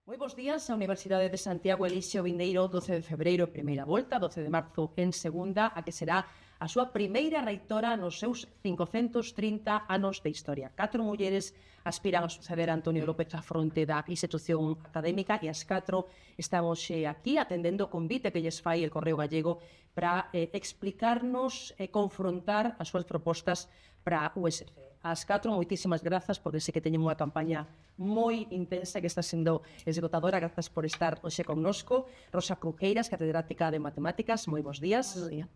Moi bons días. A Universidade de Santiago elixe o vindeiro 12 de febreiro primeira volta, 12 de marzo en segunda, a que será a súa primeira reitora nos seus 530 anos de historia. 4 mulleres aspiran a suceder a Antonio López á fronte da institución académica e as 4 estamos aquí atendendo o convite que lles fai el Correo Gallego para explicarnos e confrontar as súas propostas para a USC. As 4, moitísimas grazas, porque sei que teñen unha campaña moi intensa que está sendo esgotadora. Grazas por estar hoxe connosco. Rosa Cruqueiras, catedrática de Matemáticas, moi bons días. Bos días.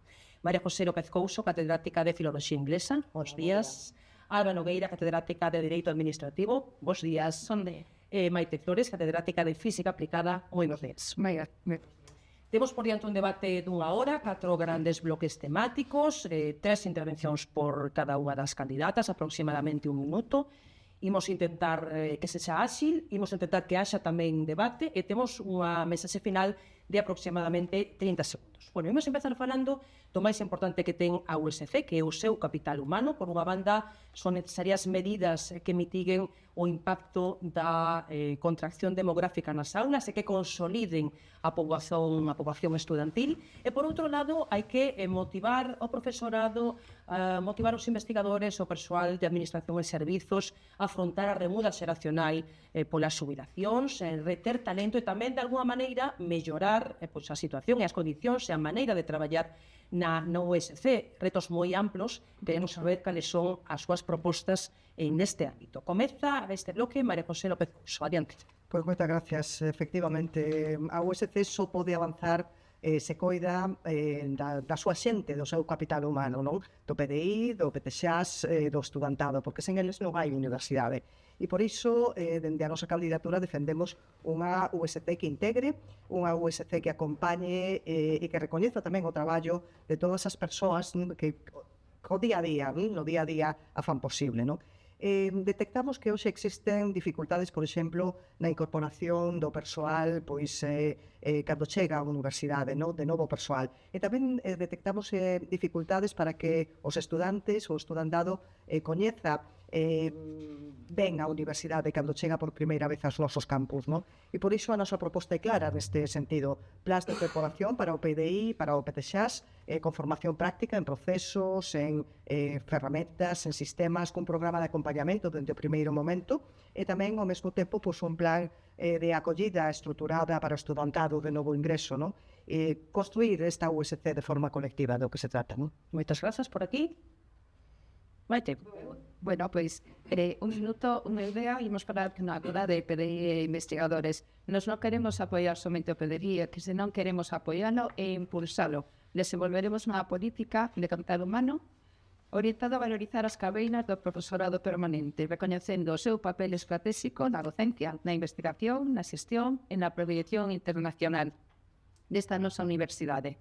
María José López Couso, catedrática de Filoloxía Inglesa, bons días. Alba Nogueira, catedrática de Dereito Administrativo, bons días. Maite Flores, catedrática de Física Aplicada, moi bons días. Temos por diante un debate dunha hora, 4 grandes bloques temáticos, 3 intervencións por cada unha das candidatas, aproximadamente un minuto. Imos intentar que sexa áxil, imos intentar que haxa tamén debate e temos unha mensaxe final de aproximadamente 30 segundos. Bueno, imos empezar falando do máis importante que ten a USC, que é o seu capital humano. Por unha banda, son necesarias medidas que mitiguen o impacto da contracción demográfica nas aulas e que consoliden a poboación estudantil. E, por outro lado, hai que motivar o profesorado, motivar os investigadores, o persoal de administración e servizos a afrontar a remuda xeracional polas xubilacións, reter talento e tamén, de alguma maneira, mellorar a situación e as condicións e a maneira de traballar na USC. Retos moi amplos, queremos saber cales son as súas propostas neste ámbito. Comeza este bloque María José López Couso. Adiante. Pois moitas gracias. Efectivamente, a USC só pode avanzar se coida da súa xente, do seu capital humano, non? Do PDI, do PTXAS, do estudantado, porque sen eles non hai universidade. E por iso, dende a nosa candidatura, defendemos unha USC que integre, unha USC que acompañe e que recoñeza tamén o traballo de todas as persoas que o día a día, no día a día a fan posible, non? Detectamos que hoxe existen dificultades, por exemplo, na incorporación do persoal, pois, cando chega á universidade, no? De novo persoal. E tamén detectamos dificultades para que os estudantes, o estudantado, coñeza ben a universidade cando chega por primeira vez aos nosos campus, no? E por iso a nosa proposta é clara neste sentido. Plans de preparación para o PDI, para o PTXAS, con formación práctica en procesos, en ferramentas, en sistemas, cun programa de acompañamento dende o primeiro momento, e tamén ao mesmo tempo pois, un plan de acollida estruturada para o estudantado de novo ingreso, no? Construir esta USC de forma colectiva do que se trata, no? Moitas grazas por aquí. Maite. Bueno, pois, un minuto, unha idea, imos falar na verdade de PDI e investigadores. Nos non queremos apoiar somente o PDI, que se non queremos apoialo e impulsalo. Desenvolveremos unha política de capital humano orientada a valorizar as cabeiras do profesorado permanente, recoñecendo o seu papel estratégico na docencia, na investigación, na xestión e na proyección internacional desta nosa universidade.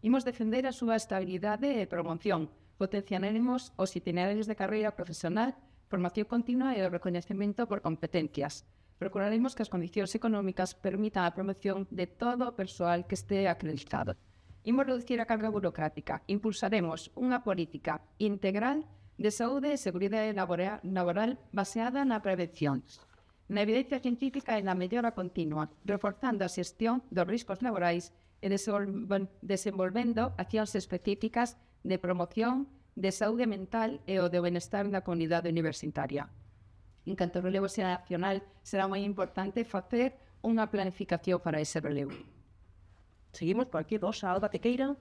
Imos defender a súa estabilidade e promoción. Potenciaremos os itinerarios de carreira profesional, formación continua e o recoñecemento por competencias. Procuraremos que as condicións económicas permitan a promoción de todo o persoal que este acreditado. Imos reducir a carga burocrática. Impulsaremos unha política integral de saúde e seguridade laboral baseada na prevención, na evidencia científica e na mellora continua, reforzando a xestión dos riscos laborais e desenvolvendo accións específicas de promoción de saúde mental e o de benestar da comunidade universitaria. En canto ao relevo xeracional, será moi importante facer unha planificación para ese relevo. Seguimos por aquí, Rosa, Alba, que queira.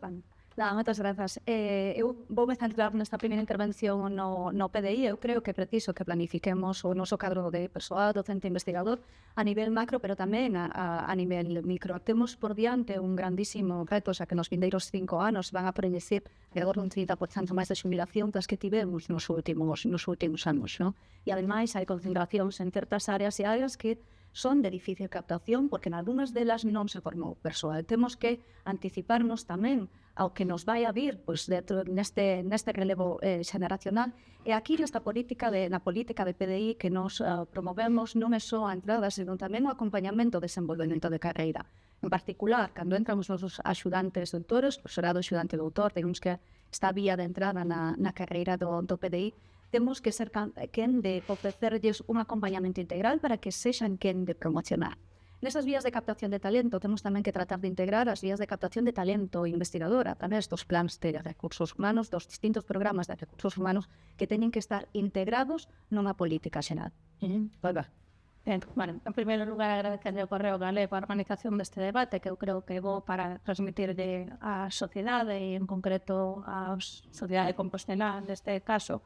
Moitas grazas. Eu vou centrar nesta primeira intervención no PDI. Eu creo que é preciso que planifiquemos o noso cadro de persoal, docente investigador, a nivel macro, pero tamén a nivel micro. Temos por diante un grandísimo reto, xa que nos vindeiros 5 anos van a preenecer alrededor dun 30% máis de xubilación das que tivemos nos últimos anos, no? E, ademais, hai concentracións en certas áreas e áreas que son de difícil captación, porque en algunhas delas non se formou persoal. Temos que anticiparnos tamén ao que nos vai a vir pois, neste relevo xeneracional. E aquí na política de PDI que nos promovemos non é só a entrada, senón tamén o acompañamento e desenvolvemento de carreira. En particular, cando entran os nosos axudantes doutores, profesorado axudante doutor, digamos que esta vía de entrada na carreira do PDI, temos que ser quen de ofrecerlles un acompañamento integral para que sexan quen de promocionar. Nesas vías de captación de talento temos tamén que tratar de integrar as vías de captación de talento investigador a través dos plans de recursos humanos, dos distintos programas de recursos humanos que teñen que estar integrados nunha política xeral. Bueno, en primeiro lugar, agradecerle ao Correo Galego a organización deste debate, que eu creo que é bo para transmitirle á sociedade e, en concreto, á sociedade compostelá, neste caso,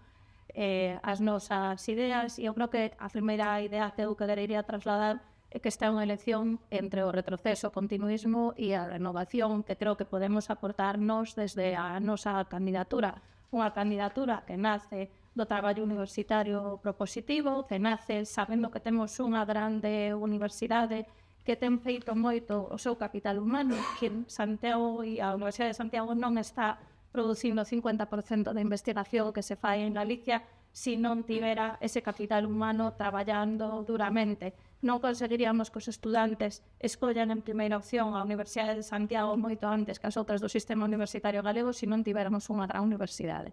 as nosas ideas. E eu creo que a primeira idea que eu querería trasladar é que esta é unha elección entre o retroceso, o continuismo e a renovación que creo que podemos aportarnos desde a nosa candidatura. Unha candidatura que nace do traballo universitario propositivo, que nace sabendo que temos unha grande universidade que ten feito moito o seu capital humano, que Santiago e a Universidade de Santiago non está producindo 50% da investigación que se fai en Galicia se non tivera ese capital humano traballando duramente. Non conseguiríamos que os estudantes escollan en primeira opción a Universidade de Santiago moito antes que as outras do sistema universitario galego se non tiveramos unha gran universidade.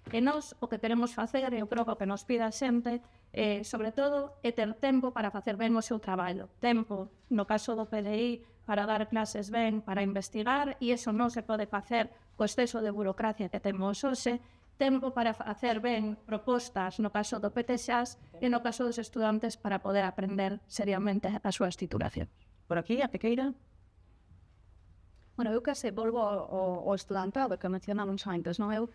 E nós o que queremos facer, eu creo que o que nos pide a xente, sobre todo, é ter tempo para facer ben o seu traballo. Tempo, no caso do PDI, para dar clases ben, para investigar, e iso non se pode facer co exceso de burocracia que temos hoxe. Tempo para facer ben propostas, no caso do PTXAS, e no caso dos estudantes para poder aprender seriamente as súas titulacións. Por aquí, a Pequeira. Bueno, eu que se volvo ao estudantado que mencionamos antes, non? Eu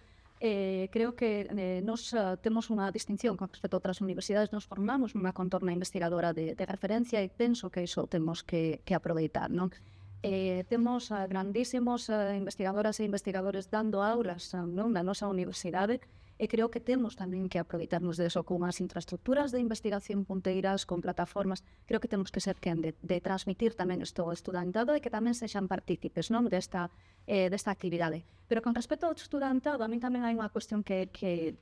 creo que nos temos unha distinción con respecto a outras universidades, nos formamos unha contorna investigadora de referencia e penso que iso temos que aproveitar, non? Temos grandísimos investigadoras e investigadores dando aulas non, na nosa universidade e creo que temos tamén que aproveitarnos deso con as infraestructuras de investigación punteiras, con plataformas. Creo que temos que ser quen de transmitir tamén isto ao estudantado e que tamén sexan partícipes non, desta actividade. Pero con respecto ao estudantado, a mí tamén hai unha cuestión que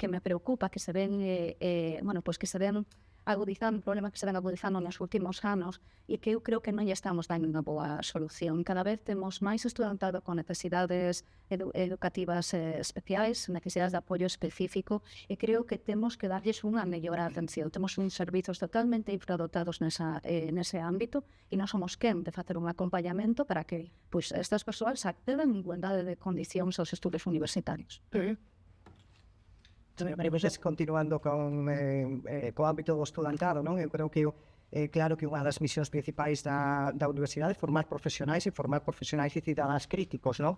me preocupa, que se ven, que se ven agudizando, un problema que se ven agudizando nos últimos anos e que eu creo que non lle estamos dando unha boa solución. Cada vez temos máis estudantado con necesidades educativas especiais, necesidades de apoio específico e creo que temos que darlles unha mellor atención. Temos uns servizos totalmente infradotados nese ámbito e non somos quen de facer un acompañamento para que estas persoas accedan en igualdade de condicións aos estudos universitarios. Continuando con o ámbito do estudantado, non? Eu creo que claro que unha das misións principais da universidade é formar profesionais e cidadáns críticos, non?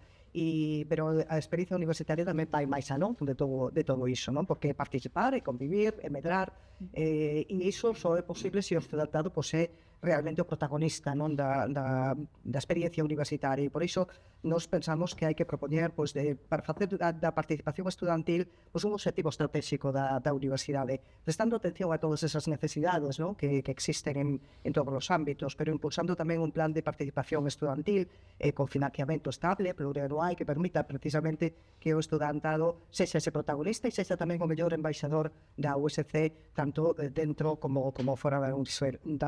Pero a experiencia universitaria tamén vai máis alón de todo iso, non? Porque participar e convivir, e medrar, e iso só é posible se o estudantado é realmente o protagonista, non, da experiencia universitaria. E por iso nos pensamos que hai que propoñer para facer da participación estudantil un objetivo estratégico da universidade, prestando atención a todas esas necesidades, non, que existen en todos os ámbitos, pero impulsando tamén un plan de participación estudantil con financiamento estable, plurianual, que permita precisamente que o estudantado sexa ese protagonista e sexa tamén o mellor embaixador da USC, tanto dentro como fora da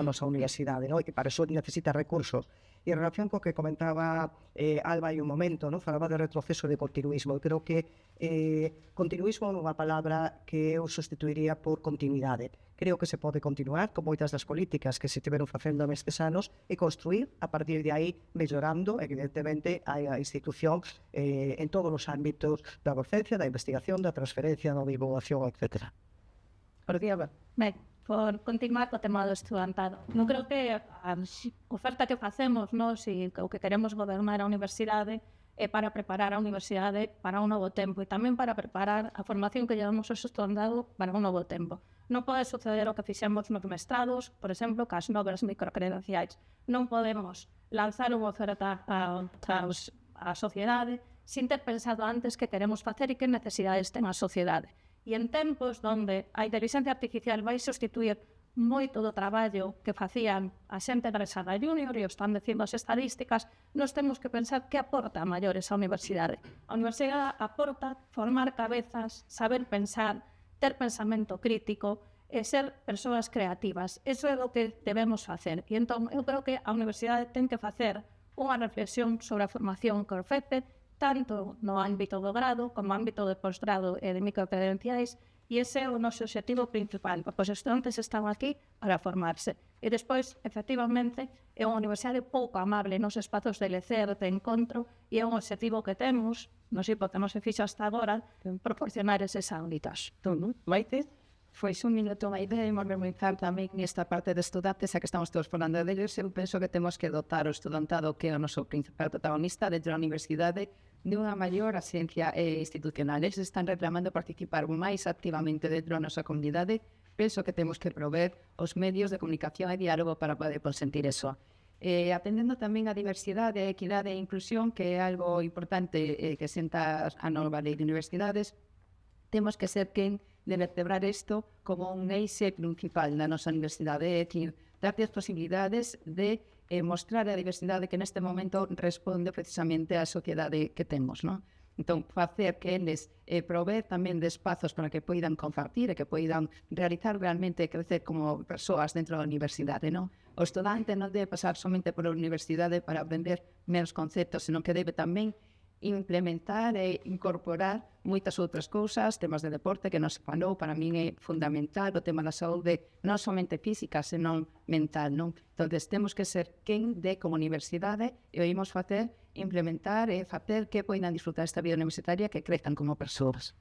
nosa universidade, non? E para iso necesita recursos. E en relación co que comentaba Alba hai un momento, non? Falaba de retroceso e de continuismo. Eu creo que continuismo é unha palabra que eu sustituiría por continuidade. Creo que se pode continuar con moitas das políticas que se tiveron facendo nestes anos e construir a partir de aí mellorando, evidentemente, a institución en todos os ámbitos da docencia, da investigación, da transferencia, da divulgación, etc. Por aquí, Alba. Ben, por continuar co tema do estudantado. Non creo que a oferta que facemos nós e o que queremos gobernar a universidade é para preparar a universidade para un novo tempo e tamén para preparar a formación que llevamos ao estudantado para un novo tempo. Non pode suceder o que fixemos nos mestrados, por exemplo, cas novas microcredenciais. Non podemos lanzar unha oferta á sociedade sin ter pensado antes que queremos facer e que necesidades ten a sociedade. E en tempos onde a inteligencia artificial vai sustituir moito do traballo que facían a xente egresada junior, e o están dicindo as estadísticas, nós temos que pensar que aporta a maiores a universidade. A universidade aporta formar cabezas, saber pensar, ter pensamento crítico e ser persoas creativas. Eso é o que debemos facer. E entón, eu creo que a universidade ten que facer unha reflexión sobre a formación que ofrece, tanto no ámbito do grado como no ámbito de posgrado e de microcredenciais, E ese é o noso objetivo principal, porque os estudantes están aquí para formarse. E despois, efectivamente, é unha universidade pouco amable nos espazos de lecer, de encontro, e é un objetivo que temos, non sei porque non se fixo hasta agora, proporcionar eses ámbitos. Maite? Pois un minuto unha idea e mobilizar tamén nesta parte de estudantes, xa que estamos todos falando deles, eu penso que temos que dotar o estudantado, que é o noso principal protagonista dentro da universidade, de unha maior asciencia institucional. Eles están reclamando participar máis activamente dentro da nosa comunidade. Penso que temos que prover os medios de comunicación e diálogo para poder consentir eso. Atendendo tamén a diversidade, a equidade e inclusión, que é algo importante que senta a nova lei de universidades, temos que ser quen de vertebrar isto como un eixe principal da nosa universidade, é dicir, darte as posibilidades de mostrar a diversidade que neste momento responde precisamente á sociedade que temos, non? Entón, facer que eles prover tamén de espazos para que poidan compartir e que poidan realizar realmente crecer como persoas dentro da universidade, non? O estudante non debe pasar somente por a universidade para aprender menos conceptos, senón que debe tamén implementar e incorporar moitas outras cousas, temas de deporte que non se falou, para min é fundamental o tema da saúde, non somente física, senón mental, non? Entón, temos que ser quen de como universidade e o imos facer, implementar e facer que poidan disfrutar esta vida universitaria, que crezcan como persoas.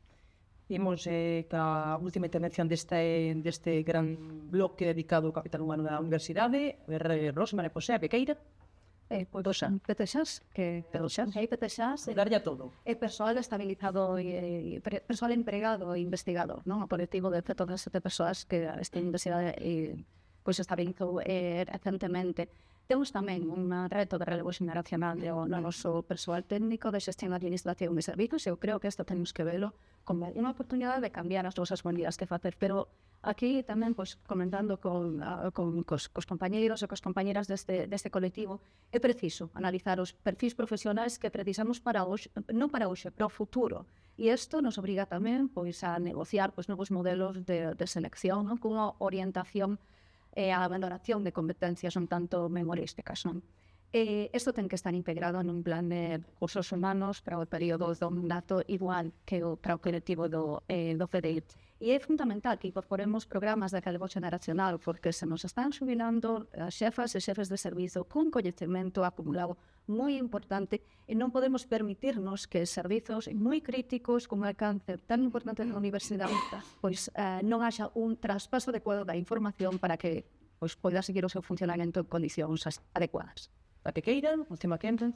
Imos ca última intervención deste gran bloque dedicado ao capital humano da universidade. Rosa María José Pequeira. Pois, PTXAS, PTXAS Darlle a todo. é persoal estabilizado e persoal empregado e investigador, non? O colectivo de todas as persoas que esta universidade pois estabilizou recentemente. Temos tamén un reto de relevo xeneracional no noso persoal técnico de xestión, administración e servizos. Eu creo que isto temos que velo como unha oportunidade de cambiar as nosas maneras de facer, pero aquí tamén, pois, comentando cos compañeiros e cos compañeras deste colectivo, é preciso analizar os perfis profesionais que precisamos para hoxe, non para hoxe, para o futuro. E isto nos obriga tamén, pois, a negociar pois, novos modelos de selección, non? Cunha orientación e a valoración de competencias un tanto memorísticas, non? Isto ten que estar integrado nun plan de recursos humanos para o período do mandato igual que para o colectivo do FDI. E é fundamental que incorporemos programas de relevo xeneracional, porque se nos están xubilando as xefas e xefes de servizo cun coñecemento acumulado moi importante e non podemos permitirnos que servizos moi críticos como o cáncer tan importante na universidade pois non haxa un traspaso adecuado da información para que pois poida seguir o seu funcionamento en condicións adecuadas. A Pequeira, última quenda.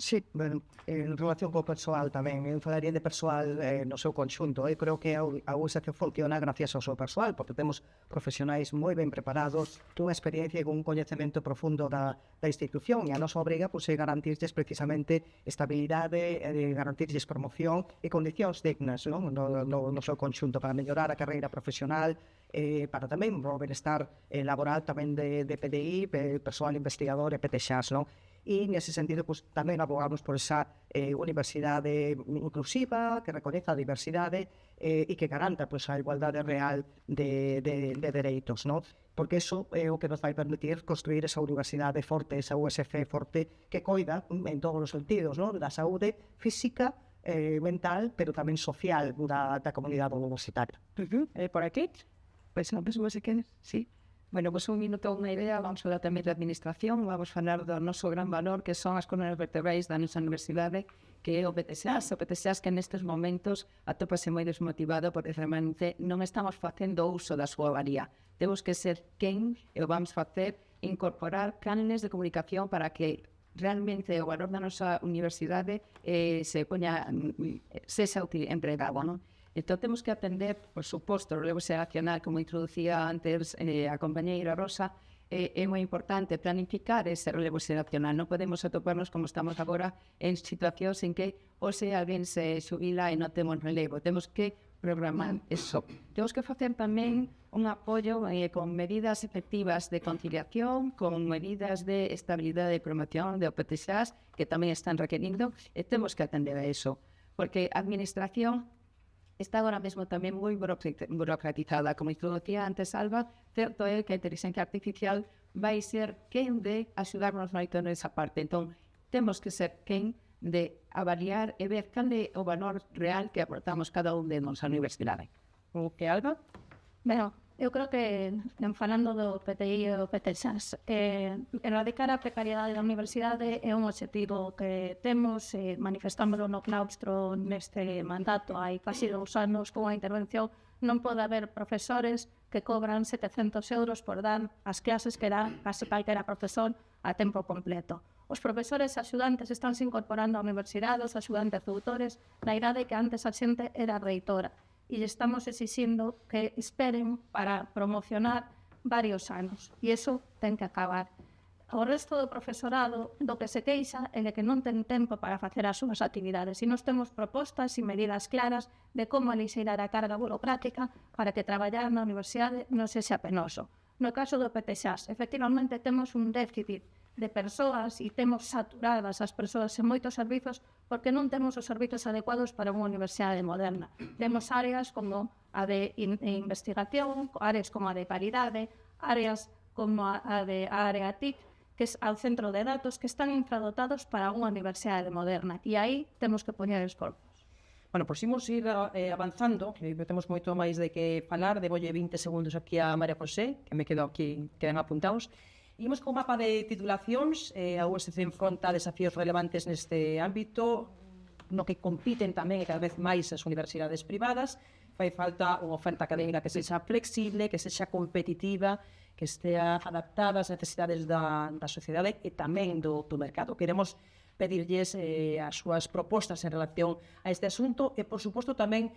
Sí, bueno, en relación co persoal tamén, eu falaría de persoal no seu conxunto. Eu creo que a USC funciona gracias ao seu persoal, porque temos profesionais moi ben preparados, dunha experiencia e un coñecemento profundo da institución, e a nosa obriga é garantirlles precisamente estabilidade, garantirlles promoción e condicións dignas, non? No seu conxunto, para mellorar a carreira profesional, para tamén o benestar laboral tamén de PDI, persoal investigador e PTXAS, non? E nese sentido, pues, tamén abogamos por esa universidade inclusiva, que reconeza a diversidade e que garanta pues, a igualdade real de dereitos, ¿no? Porque eso é o que nos vai permitir construir esa universidade forte, esa USC forte, que coida en todos os sentidos, ¿no? Da saúde física, mental, pero tamén social da comunidade universitaria. Por aquí? Pois non penso se queres, sí. Bueno, pues un minuto, unha idea, vamos falar tamén de administración, vamos falar do noso gran valor que son as columnas vertebrais da nosa universidade, que é o PTXAS que nestes momentos atópase moi desmotivado porque realmente non estamos facendo uso da súa valía. Temos que ser quen e o vamos facer incorporar cánones de comunicación para que realmente o valor da nosa universidade se poña, sexa empregado, non? Entón, temos que atender, por suposto, o relevo xeracional, como introducía antes a compañeira Rosa, é moi importante planificar ese relevo xeracional. Non podemos atoparnos, como estamos agora, en situacións en que hoxe alguén se xubila e non temos relevo. Temos que programar eso. Temos que facer tamén un apoio con medidas efectivas de conciliación, con medidas de estabilidade e promoción de PTXAS, que tamén están requerindo, e temos que atender a eso. Porque a administración está agora mesmo tamén moi burocratizada. Como introducía antes Alba, certo é que a inteligencia artificial vai ser quen de axudarnos moito nesa parte. Entón, temos que ser quen de avaliar e ver cal é o valor real que aportamos cada un de nos á universidade. O que Alba? Ben, eu creo que, falando do PTI e do PTSAS, erradicar a precariedade da universidade é un objetivo que temos, manifestámoslo no claustro neste mandato hai casi 2 anos con a intervención. Non pode haber profesores que cobran 700 euros por dar as clases que dá casi calquera profesor a tempo completo. Os profesores axudantes están se incorporando á universidade, os axudantes doutores, na idade que antes a xente era reitora. E estamos exixindo que esperen para promocionar varios anos. E iso ten que acabar. O resto do profesorado do que se queixa é de que non ten tempo para facer as súas actividades. E nós temos propostas e medidas claras de como alixeirar a carga burocrática para que traballar na universidade non sexa penoso. No caso do PTSAS, efectivamente temos un déficit de persoas e temos saturadas as persoas en moitos servizos porque non temos os servizos adecuados para unha universidade moderna. Temos áreas como a de investigación, áreas como a de calidade, áreas como a área TIC, que é ao centro de datos, que están infradotados para unha universidade moderna. E aí temos que poñer esforzos. Bueno, pois imos ir avanzando, que temos moito máis de que falar, debolle 20 segundos aquí a María José, que me quedo aquí, quedan apuntados. Imos con mapa de titulacións, a USC enfronta desafíos relevantes neste ámbito, no que compiten tamén cada vez máis as universidades privadas. Fai falta unha oferta académica que sexa flexible, que sexa competitiva, que estea adaptada ás necesidades da sociedade e tamén do mercado. Queremos pedirlles as súas propostas en relación a este asunto e, por suposto, tamén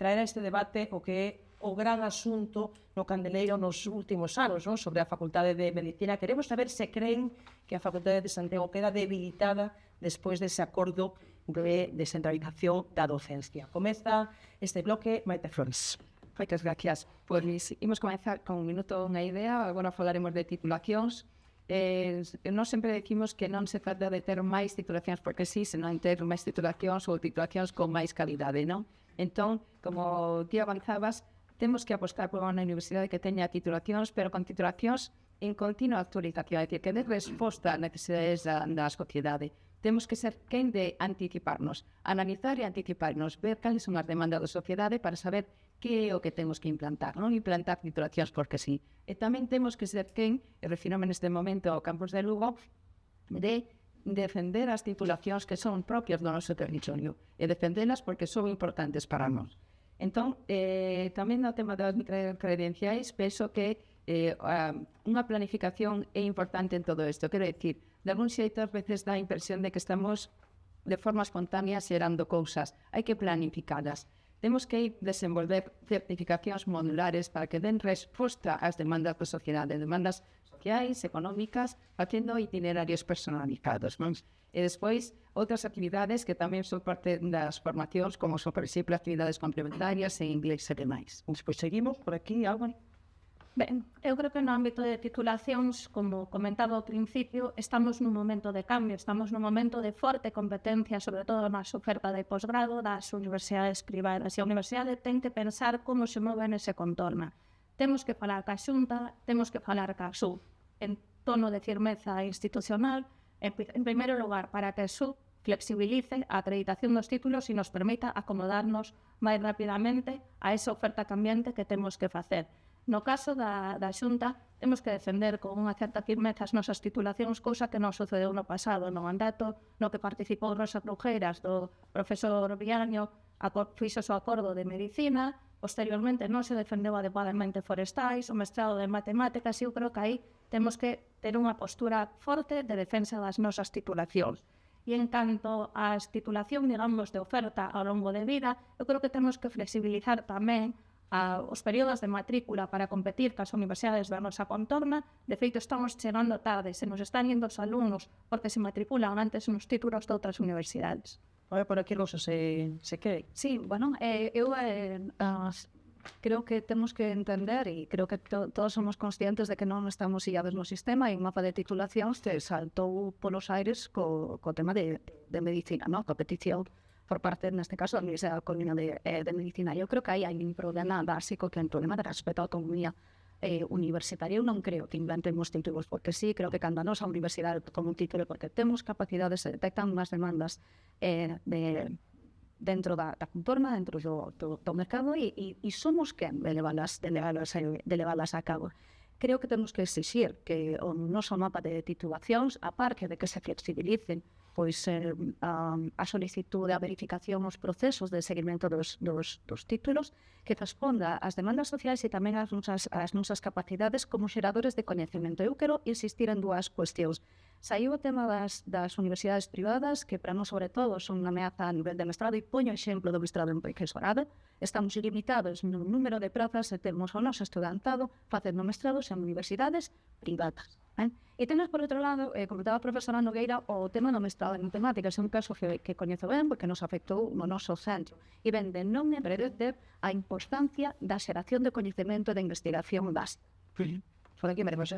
traer a este debate o que é o gran asunto no candeleiro nos últimos anos, non? Sobre a Facultade de Medicina. Queremos saber se creen que a Facultade de Santiago queda debilitada despois dese acordo de descentralización da docencia. Comeza este bloque Maite Flores. Moitas gracias. Pois imos comenzar con un minuto unha idea, agora falaremos de titulacións. Nós sempre decimos que non se trata de ter máis titulacións porque sí, senón ter máis titulacións ou titulacións con máis calidade, non? Entón, como ti avanzabas, temos que apostar por unha universidade que teña titulacións, pero con titulacións en continua actualización, é dicir, que dé resposta ás necesidades da sociedade. Temos que ser quen de anticiparnos, analizar e anticiparnos, ver cales son as demandas da sociedade para saber que é o que temos que implantar, non implantar titulacións porque sí. E tamén temos que ser quen, e refírome neste momento ao campus de Lugo, de defender as titulacións que son propias do noso territorio e defendelas porque son importantes para nós. Entón, tamén no tema das credenciais, penso que unha planificación é importante en todo isto. Quero dicir, de algún xeito, ás veces dá a impresión de que estamos de forma espontánea xerando cousas. Hai que planificadas. Temos que desenvolver certificacións modulares para que den resposta ás demandas da sociedade, demandas sociais, económicas, facendo itinerarios personalizados. E despois, outras actividades que tamén son parte das formacións, como son, por exemplo, actividades complementarias en inglés e demais. Despois seguimos por aquí, Álvaro. Ben, eu creo que no ámbito de titulacións, como comentaba ao principio, estamos nun momento de cambio, estamos nun momento de forte competencia, sobre todo na oferta de posgrado das universidades privadas. E a universidade ten que pensar como se move nese contorno. Temos que falar ca Xunta, temos que falar ca SU, en tono de firmeza institucional, en primeiro lugar, para que a SU flexibilice a acreditación dos títulos e nos permita acomodarnos máis rapidamente a esa oferta cambiante que temos que facer. No caso da Xunta, temos que defender con unha certa firmeza as nosas titulacións, cousa que non sucedeu no pasado, no mandato no que participou Rosa Brujeiras do profesor Viaño, fixo o acordo de Medicina, posteriormente non se defendeu adecuadamente forestais, o mestrado de matemáticas, e eu creo que aí temos que ter unha postura forte de defensa das nosas titulacións. E en canto ás titulación, digamos, de oferta ao longo de vida, eu creo que temos que flexibilizar tamén os períodos de matrícula para competir cas universidades da nosa contorna. De feito, estamos chegando tarde, se nos están indo os alumnos porque se matriculan antes nos títulos de outras universidades. A ver, por aquí Rosa se quede. Sí, bueno, eu creo que temos que entender e creo que todos somos conscientes de que non estamos illados no sistema e un mapa de titulacións que saltou polos aires co tema de medicina, ¿no? Competición por parte, neste caso, da Universidade Coruña de Medicina. Eu creo que aí hai un problema básico que é un problema de respeto á autonomía universitaria. Eu non creo que inventemos títulos porque sí, creo que cando a nosa universidade con un título porque temos capacidades, se detectan unhas demandas de dentro da contorna, dentro do mercado e somos quen de levalas a cabo. Creo que temos que exixir que o noso mapa de titulacións, a parte de que se flexibilicen pois a solicitude, a verificación, os procesos de seguimento dos títulos, que responda ás demandas sociais e tamén ás nosas capacidades como xeradores de coñecemento. Eu quero insistir en dúas cuestións. Saiu o tema das universidades privadas, que para nós, sobre todo, son unha ameaza a nivel de mestrado, e poño exemplo do mestrado en profesorado. Estamos limitados no número de prazas e temos o noso estudantado facendo mestrados en universidades privadas. E temos, por outro lado, comentaba a profesora Nogueira, o tema do mestrado en matemáticas, é un caso que coñezo ben, porque nos afectou no noso centro, e ven de non enredecer a importancia da xeración de coñecemento e de investigación básica. Por aquí veremos.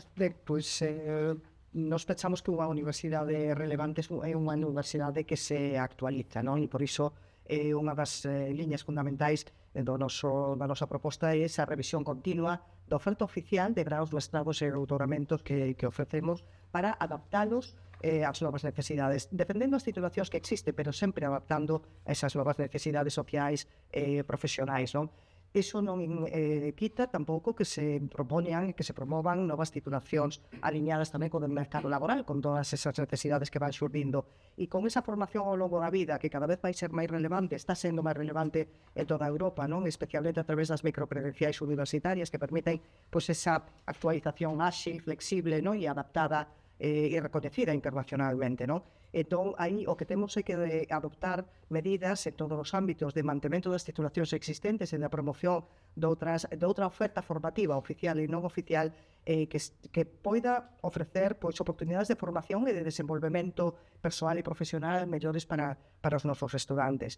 Nos pensamos que unha universidade relevante é unha universidade que se actualiza, non? E por iso unha das liñas fundamentais da nosa proposta é esa revisión continua da oferta oficial de graus, mestrados e doutoramentos que ofrecemos para adaptalos ás novas necesidades, defendendo as titulacións que existen, pero sempre adaptando a esas novas necesidades sociais e profesionais, non? Iso non quita tampouco que se propoñan, que se promovan novas titulacións alineadas tamén con o mercado laboral, con todas esas necesidades que van xurdindo. E con esa formación ao longo da vida, que cada vez vai ser máis relevante, está sendo máis relevante en toda Europa, non? Especialmente a través das microcredenciais universitarias que permiten esa actualización áxil, flexible, non? E adaptada e recoñecida internacionalmente, non? Entón, aí o que temos é que adoptar medidas en todos os ámbitos de mantemento das titulacións existentes e da promoción de outra oferta formativa oficial e non oficial que poida ofrecer oportunidades de formación e de desenvolvemento persoal e profesional mellores para os nosos estudantes.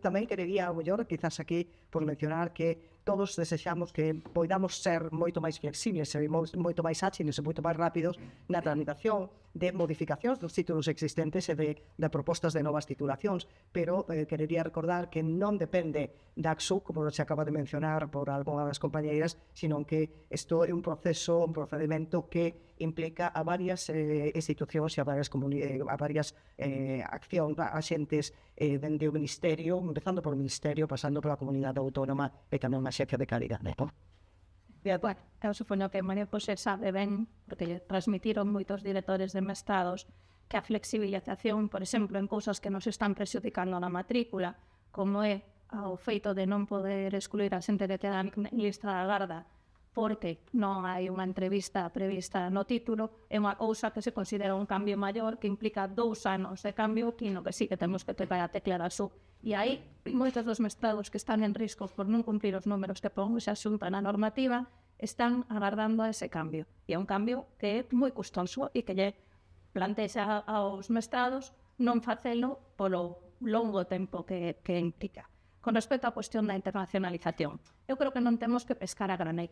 Tamén querería, ao mellor, quizás aquí, por mencionar que todos desexamos que poidamos ser moito máis flexibles e moito máis áxiles e moito máis rápidos na tramitación de modificacións dos títulos existentes e de propostas de novas titulacións, pero querería recordar que non depende da ACSU, como se acaba de mencionar por algunha das compañeiras, sino que isto é un procedimento que implica a varias institucións e a varias accións, axentes dende o Ministerio, empezando por o Ministerio, pasando pola Comunidade Autónoma e tamén a Xencia de Calidade. Bueno, eu supoño que María José sabe ben, porque lle transmitiron moitos directores de mestrados, que a flexibilización, por exemplo, en cousas que nos están prexudicando na matrícula, como é o feito de non poder excluir a xente que queda en lista da garda porque non hai unha entrevista prevista no título, é unha cousa que se considera un cambio maior que implica 2 anos de cambio que no que sí que temos que tocar a tecla da SU. E aí, moitos dos mestrados que están en riscos por non cumplir os números que pon esa xunta na normativa están agardando a ese cambio. E é un cambio que é moi custoso e que lle plantexa aos mestrados non facelo polo longo tempo que implica. Con respecto á cuestión da internacionalización, eu creo que non temos que pescar a granel.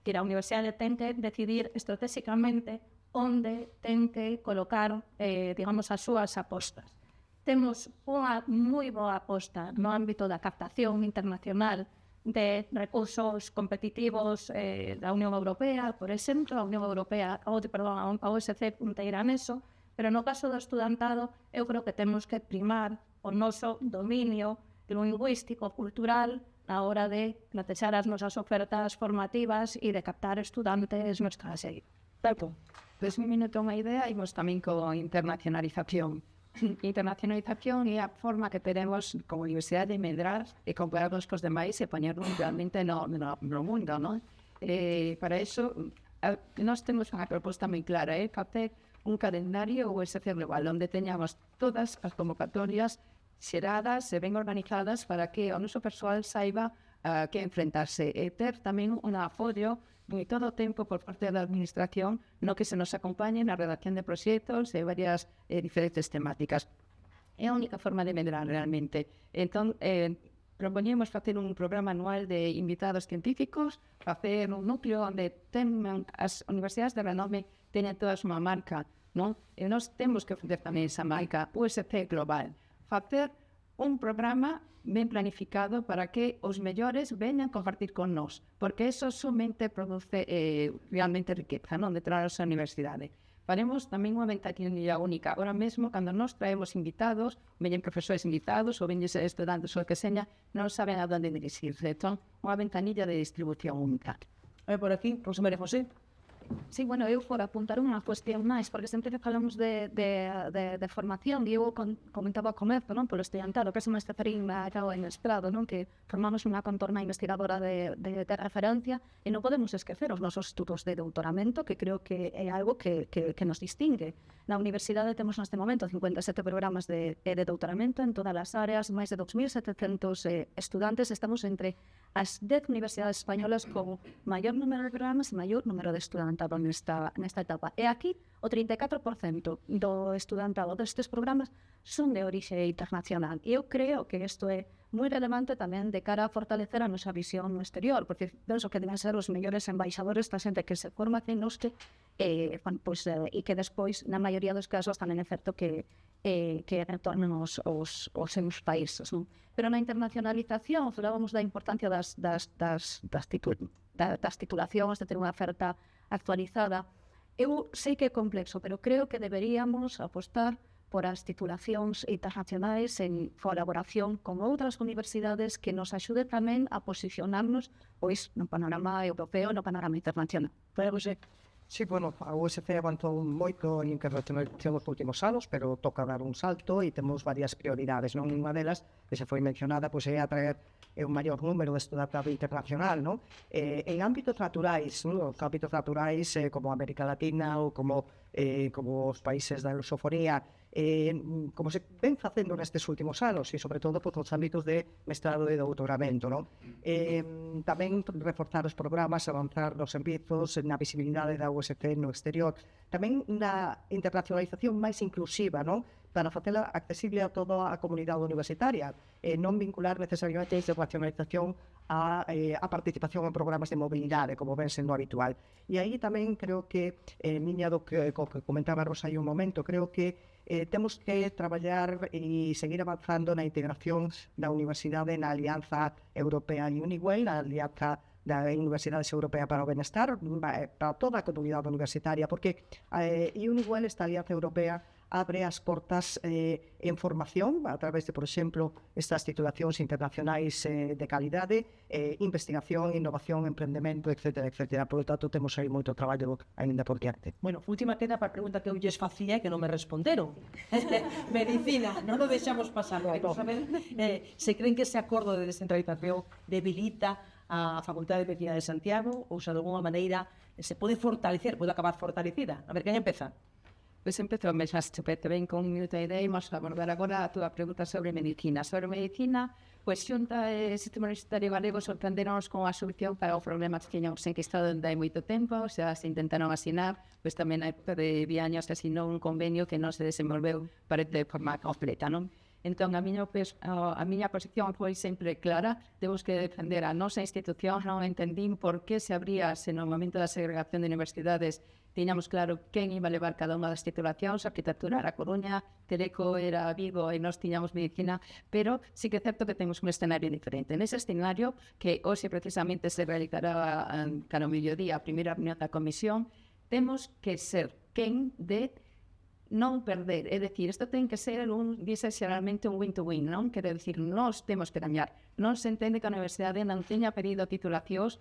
Que a universidade ten que decidir estratégicamente onde ten que colocar, digamos, as súas apostas. Temos unha moi boa aposta no ámbito da captación internacional de recursos competitivos da Unión Europea, por exemplo, a Unión Europea, a OSCE punteira neso, pero no caso do estudantado eu creo que temos que primar o noso dominio lingüístico, cultural, na hora de platexar as nosas ofertas formativas e de captar estudantes no estranxeiro. Pues un minuto unha idea, imos tamén con internacionalización. Internacionalización é a forma que tenemos como universidade de medrar e compararnos cos demais e poñernos realmente no mundo, non? Para iso, nós temos unha proposta moi clara, facer un calendario USC global, onde teñamos todas as convocatorias xeradas e ben organizadas para que o noso persoal saiba que enfrentarse e ter tamén un apoio de todo o tempo por parte da administración no que se nos acompañe na redacción de proxectos e varias diferentes temáticas. É a única forma de medrar realmente. Entón, propoñemos facer un programa anual de invitados científicos, facer un núcleo onde as universidades de renome teñen todas unha marca, non? E nós temos que facer tamén esa marca USC Global. Facer un programa ben planificado para que os mellores veñan compartir con nós, porque eso somente produce realmente riqueza, non, detrás da universidade. Faremos tamén unha ventanilla única. Agora mesmo, cando nos traemos invitados, veñen profesores invitados ou veñen estudantes ou que seña, non saben a onde dirixirse. Entón, unha ventanilla de distribución única. Por aquí, Rosa María José. Sí, bueno, eu por apuntar unha cuestión máis, porque sempre que falamos de formación, e eu comentaba ao comezo, non, polo estudiantado, que se me esteferín acabo inesperado, non, que formamos unha contorna investigadora de referencia e non podemos esquecer os nosos estudos de doutoramento, que creo que é algo que nos distingue. Na universidade temos neste momento 57 programas de doutoramento en todas as áreas, máis de 2.700 estudantes, estamos entre as 10 universidades españolas con maior número de programas e maior número de estudantado nesta etapa. E aquí, o 34% do estudantado destes programas son de orixe internacional. E eu creo que isto é moi relevante tamén de cara a fortalecer a nosa visión no exterior, porque penso que deben ser os mellores embaixadores da xente que se forma aquí noste e que despois, na maioría dos casos, tamén é certo que retornen os seus países. Non? Pero na internacionalización, falábamos da importancia das titulacións, de ter unha oferta actualizada. Eu sei que é complexo, pero creo que deberíamos apostar por as titulacións internacionais en colaboración con outras universidades que nos axude tamén a posicionarnos pois no panorama europeo, no panorama internacional. Pero, José. Sí, bueno, a USC avanzou moito en internacionalización nos últimos anos, pero toca dar un salto e temos varias prioridades, non? Unha delas, que se foi mencionada, pois é atraer un maior número de estudantado internacional, non? En ámbitos naturais, non? Os ámbitos naturais como América Latina ou como os países da lusofonía, como se ven facendo nestes últimos anos e sobre todo nos ámbitos de mestrado e doutoramento, non? Tamén reforzar os programas, avanzar nos servizos, na visibilidade da USC no exterior, tamén na internacionalización máis inclusiva, non? Para facela accesible a toda a comunidade universitaria, non vincular necesariamente a internacionalización a participación en programas de mobilidade, como ven sendo habitual. E aí tamén creo que, miña do que comentaba Rosa aí un momento, creo que temos que traballar e seguir avanzando na integración da universidade na Alianza Europea Uniwell, na Alianza da Universidade Europea para o Benestar, para toda a comunidade universitaria, porque Uniwell, esta Alianza Europea, abre as portas en formación a través de, por exemplo, estas titulacións internacionais de calidade, investigación, innovación, emprendemento, etcétera, etcétera. Por lo tanto, temos aí moito traballo ainda por diante. Bueno, última queda para a pregunta que eu lles facía e que non me responderon. Medicina, non lo deixamos pasar. Quero saber se creen que ese acordo de descentralización debilita a Facultade de Medicina de Santiago ou se de alguna maneira se pode fortalecer, pode acabar fortalecida. A ver, quen empeza? Pois empezou a mesma estupendo, ben con un minuto e idea, imos abordar agora a túa pregunta sobre medicina. Sobre medicina, pois xunta e Sistema Universitario Galego sorprenderonnos con a solución para o problema que tiñamos en que estado dende hai moito tempo, o sea, se intentaron asinar, pois tamén na época de Viaños se asinou un convenio que non se desenvolveu para de forma completa, non? Entón, a miña posición foi sempre clara, temos que defender a nosa institución, non entendín por que se abríase no momento da segregación de universidades. Tiñamos claro quen iba a levar cada unha das titulacións, a arquitectura era a Coruña, Teleco era Vigo e nós tiñamos medicina, pero sí que é certo que temos un escenario diferente. Nese escenario, que hoxe precisamente se realizará cara ao mediodía, a primeira reunión da comisión, temos que ser quen de non perder, é dicir, isto ten que ser dice xeralmente un win-to-win, non? Quero dicir, nós temos que gañar. Non se entende que a universidade non teña pedido titulacións,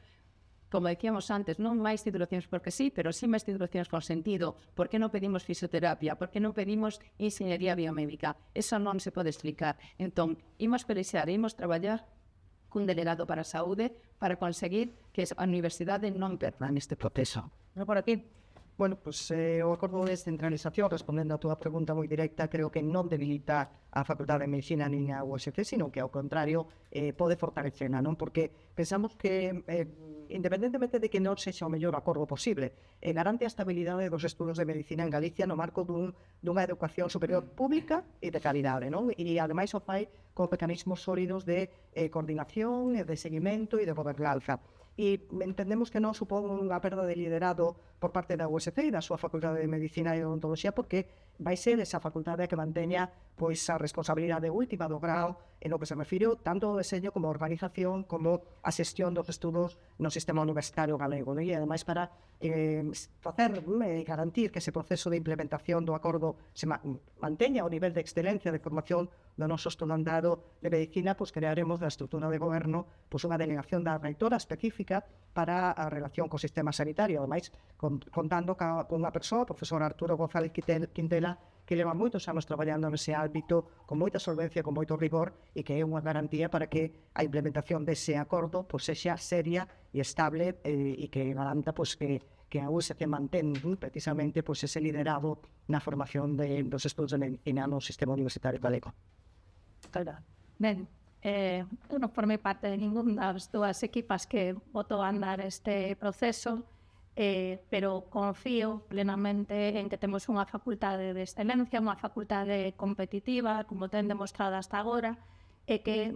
como decíamos antes, non máis titulacións porque sí, pero sí máis titulacións con sentido. Por que non pedimos fisioterapia? Por que non pedimos ingeniería biomédica? Eso non se pode explicar. Entón, imos pelexar, imos traballar cun delegado para a saúde para conseguir que a universidade non perda neste proceso. Por aquí. Bueno, pues o acordo de descentralización, respondendo a túa pregunta moi directa, creo que non debilita a Facultade de Medicina nin a USC, sino que ao contrario pode fortalecena, non? Porque pensamos que independentemente de que non sexa o mellor acordo posible, garante a estabilidade dos estudos de medicina en Galicia no marco dunha educación superior pública e de calidade, non? E ademais o fai con mecanismos sólidos de coordinación, de seguimento e de gobernanza. E entendemos que non supón unha perda de liderado por parte da USC e da súa Facultade de Medicina e Odontoloxía, porque vai ser esa facultade que manteña pois a responsabilidade última do grao en lo que se refire tanto ao deseño como a organización, como a xestión dos estudos no sistema universitario galego, non? E ademais para garantir que ese proceso de implementación do acordo se manteña o nivel de excelencia de formación do noso estudantado de medicina, pois crearemos na estrutura de goberno pois unha delegación da reitora específica para a relación co sistema sanitario, ademais contando con unha persoa, o profesor Arturo González Quintela, que leva moitos anos traballando nese ámbito con moita solvencia, con moito rigor, e que é unha garantía para que a implementación dese acordo pois sexa seria e estable e que garanta pois que a USC mantén precisamente pois ese liderado na formación dos estudos de medicina no sistema universitario galego. Ben, eu non formei parte de ningún das dúas equipas que botou a andar este proceso, pero confío plenamente en que temos unha facultade de excelencia, unha facultade competitiva, como ten demostrado hasta agora, e que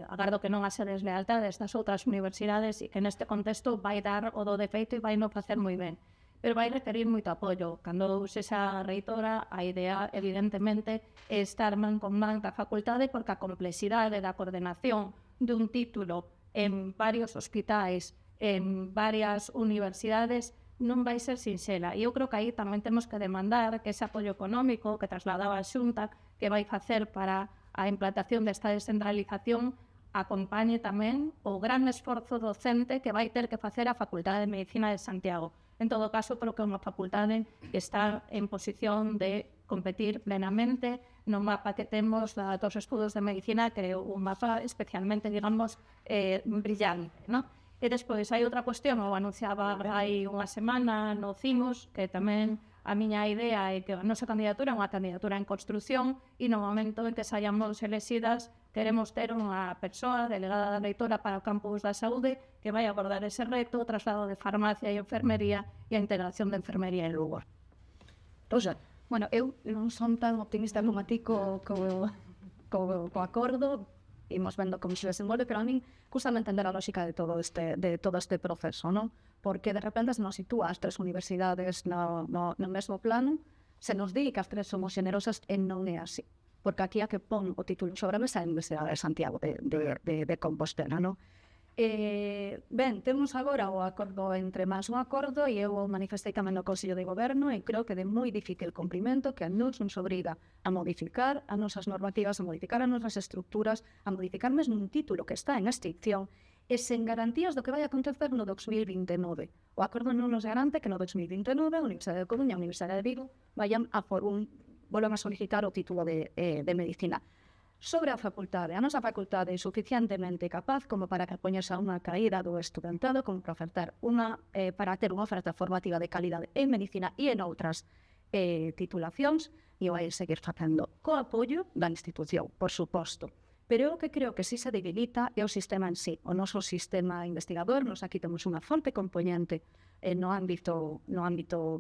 agardo que non haxa deslealtades das outras universidades e que neste contexto vai dar o do defeito e vai non facer moi ben. Pero vai requerir moito apoio. Cando sexa reitora, a idea, evidentemente, é estar man con man da facultade, porque a complexidade da coordenación dun título en varios hospitais, en varias universidades, non vai ser sinxela. E eu creo que aí tamén temos que demandar que ese apoio económico que trasladaba a Xunta, que vai facer para a implantación desta descentralización, acompañe tamén o gran esforzo docente que vai ter que facer a Facultade de Medicina de Santiago. En todo caso, creo que é unha facultade que está en posición de competir plenamente no mapa que temos dos estudos de medicina, que é un mapa especialmente, digamos, brillante, ¿no? E despois hai outra cuestión, eu anunciaba hai unha semana no CIMUS, que tamén a miña idea é que a nosa candidatura é unha candidatura en construción e no momento en que saiamos elexidas queremos ter unha persoa delegada da reitora para o campus da saúde que vai abordar ese reto, o traslado de farmacia e enfermería e a integración de enfermería en Lugo. Rosa, Bueno, eu non son tan optimista como a ti co acordo, imos vendo como se desenvolve, pero a min custame entender a lógica de todo este proceso, non? Porque de repente se nos sitúa as tres universidades no mesmo plano, se nos di que as tres somos generosas e non é así. Porque aquí a que pon o título sobre a mesa é a Universidade de Santiago de Compostela, non? Ben, temos agora o acordo entre máis un acordo e eu manifestei tamén no Consello de Goberno e creo que de moi difícil cumprimento que a nos obriga a modificar as nosas normativas, a modificar as nosas estructuras, a modificar mesmo un título que está en extinción e sen garantías do que vai a acontecer no 2029. O acordo non nos garante que no 2029 a Universidade de Coruña e a Universidade de Vigo volvan a solicitar o título de Medicina. Sobre a facultade, a nosa facultade é suficientemente capaz como para que poñerse a unha caída do estudantado, como para ter unha oferta formativa de calidade en medicina e en outras titulacións, e vai seguir facendo co apoio da institución, por suposto. Pero o que creo que si se debilita é o sistema en sí, o noso sistema investigador. Nos aquí temos unha forte componente no ámbito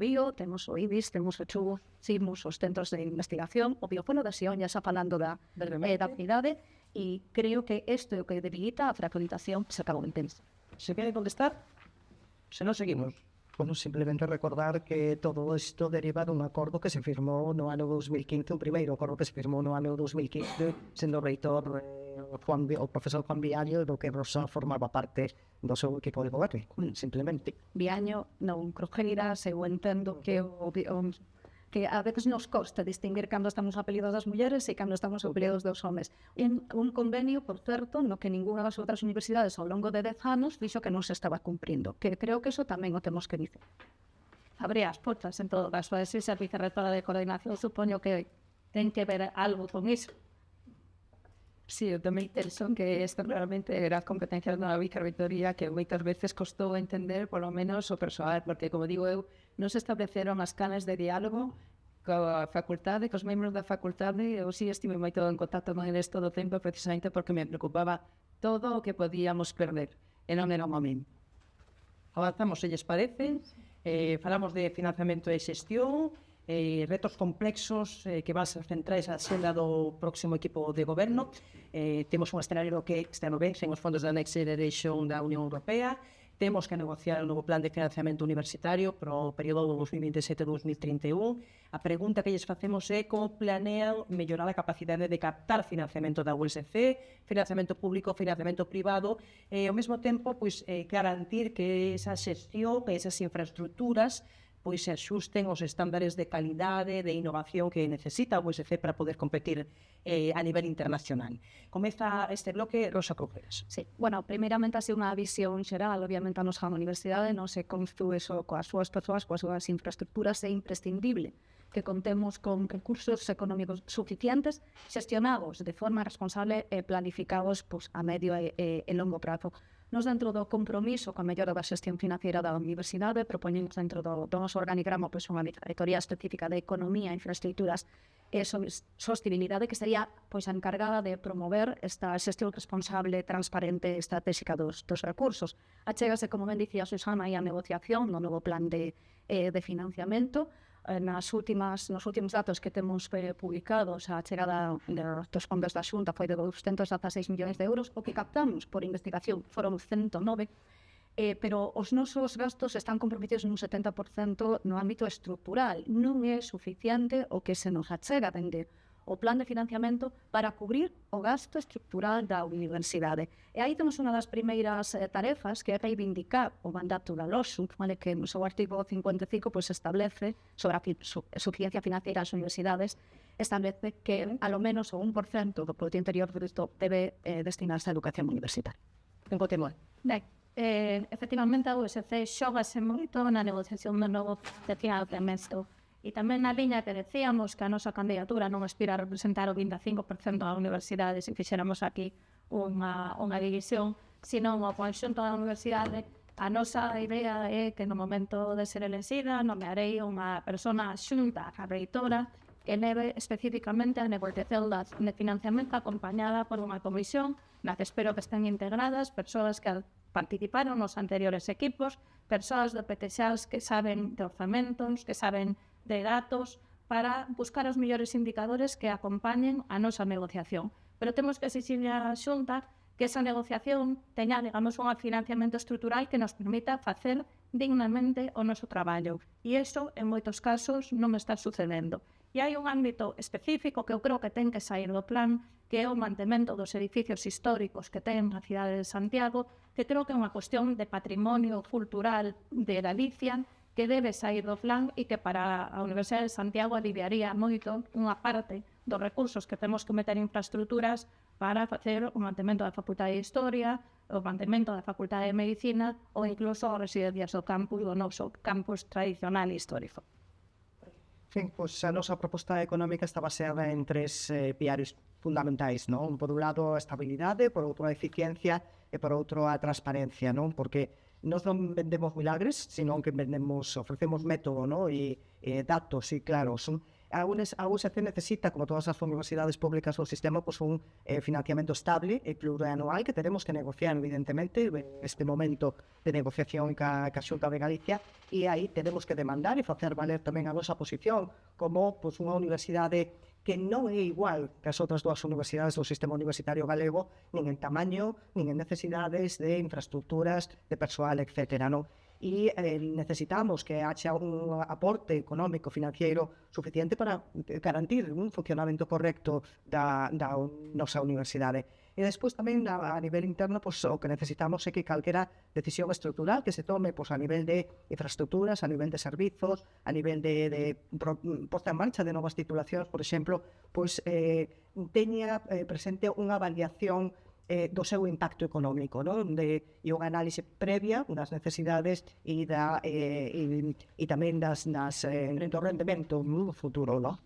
bio, temos o IBIS, temos o CHUV, CIMUS, os centros de investigación, o Biofono da Sion, ya está falando da unidade, e creo que isto é o que debilita a fragmentación que se acabou de entender. ¿se quiere contestar? Se non, seguimos. Bueno, simplemente recordar que todo isto deriva dun acordo que se firmou no ano 2015, o primeiro acordo que se firmou no ano 2015, sendo reitor o profesor Juan Viaño, do que Rosa formaba parte do seu equipo de goberno, simplemente. Viaño non Crujeras, eu entendo que que a veces nos costa distinguir cando estamos apelidos das mulleres e cando estamos apelidos dos homes. Un convenio, por certo, no que ninguna das outras universidades ao longo de 10 anos dixo que non se estaba cumprindo, que creo que eso tamén o temos que dicer. Abría as portas, en todo caso, a ese vicerrectora de coordinación, supoño que ten que ver algo con iso. Sí, eu tamén penso que isto realmente era competencia da vicerrectoría que moitas veces costou entender, polo menos, o persoal, porque, como digo eu, non se estableceron as canles de diálogo coa facultade, cos membros da facultade. Eu sí estive moito en contacto con eles todo o tempo, precisamente porque me preocupaba todo o que podíamos perder, e non era o momento. Avanzamos, se lles parece. Falamos de financiamento e xestión, retos complexos que van ser centrais á xenda do próximo equipo de goberno. Temos un escenario que este ano ven sen os fondos da Next Generation da Unión Europea, Temos que negociar o novo plan de financiamento universitario para o período 2027-2031. A pregunta que lles facemos é como planean mellorar a capacidade de captar financiamento da USC, financiamento público, financiamento privado, e ao mesmo tempo garantir que esa xestión, esas infraestructuras pois se axusten aos estándares de calidade, de innovación que necesita a USC para poder competir a nivel internacional. Comeza este bloque Rosa Crujeras. Sí, bueno, primeiramente así unha visión xeral, obviamente a nosa universidade non se construe só coas súas persoas, coas súas infraestructuras, é imprescindible que contemos con recursos económicos suficientes, xestionados de forma responsable e planificados a medio e longo prazo. Nos dentro do compromiso coa mellora da xestión financiera da universidade propoñemos dentro do noso organigrama unha directoría específica de economía, infraestructuras e sostenibilidade que sería a encargada de promover esta xestión responsable, transparente e estratégica dos recursos. Achégase, como ben dicía Susana, a negociación do novo plan de financiamento. Nos últimos datos que temos publicados, a chegada dos fondos da Xunta foi de 216 millóns de euros, o que captamos por investigación foron 109, pero os nosos gastos están comprometidos nun 70% no ámbito estructural. Non é suficiente o que se nos achega dende o plan de financiamento para cubrir o gasto estructural da universidade. E aí temos unha das primeiras tarefas que é reivindicar o mandato da LOSU, que no seu artigo 55 establece sobre a suficiencia financiera das universidades, establece que alo menos o 1% do Producto Interior Bruto debe destinarse a educación universitaria. En Cotemón. Ben, efectivamente a USC xógase moito na negociación do novo de financiamento. E tamén na liña que decíamos que a nosa candidatura non aspira a representar o 25% da universidade se fixéramos aquí unha división, senón o conxunto da universidade. A nosa idea é que no momento de ser elegida nomearei unha persona xunta a reitora que leve especificamente a negociación de financiamento acompañada por unha comisión na que espero que estén integradas persoas que participaron nos anteriores equipos, persoas de PTXAs que saben de orzamentos, que saben de datos, para buscar os mellores indicadores que acompañen a nosa negociación. Pero temos que exigirle á Xunta que esa negociación teña, digamos, un financiamento estrutural que nos permita facer dignamente o noso traballo. E iso, en moitos casos, non está sucedendo. E hai un ámbito específico que eu creo que ten que sair do plan, que é o mantemento dos edificios históricos que ten a cidade de Santiago, que creo que é unha cuestión de patrimonio cultural de Galicia, que debe sair do plan e que para a Universidade de Santiago aliviaría moito unha parte dos recursos que temos que meter en infraestructuras para facer o mantemento da Facultade de Historia, o mantemento da Facultade de Medicina ou incluso as residencias do campus, do noso campus tradicional e histórico. Fin, a nosa proposta económica está baseada en tres piares fundamentais, non? Por un lado a estabilidade, por outro a eficiencia e por outro a transparencia, non? Porque nós non vendemos milagres, sino que ofrecemos método, ¿no? E datos, e claro, a USC necesita, como todas as universidades públicas do sistema, un financiamento estable e plurianual que tenemos que negociar, evidentemente, este momento de negociación ca Xunta de Galicia, e aí tenemos que demandar e facer valer tamén a nosa posición como unha universidade que non é igual que as outras dúas universidades do sistema universitario galego, nin en tamaño, nin en necesidades de infraestructuras, de persoal, etc. ¿no? E necesitamos que haxa un aporte económico, financiero suficiente para garantir un funcionamento correcto da nosa universidade. E despois tamén a nivel interno o que necesitamos é que calquera decisión estrutural que se tome a nivel de infraestructuras, a nivel de servizos, a nivel de posta en marcha de novas titulacións, por exemplo, teña presente unha avaliación do seu impacto económico, non? E unha análise previa das necesidades e tamén do rendemento no futuro, non?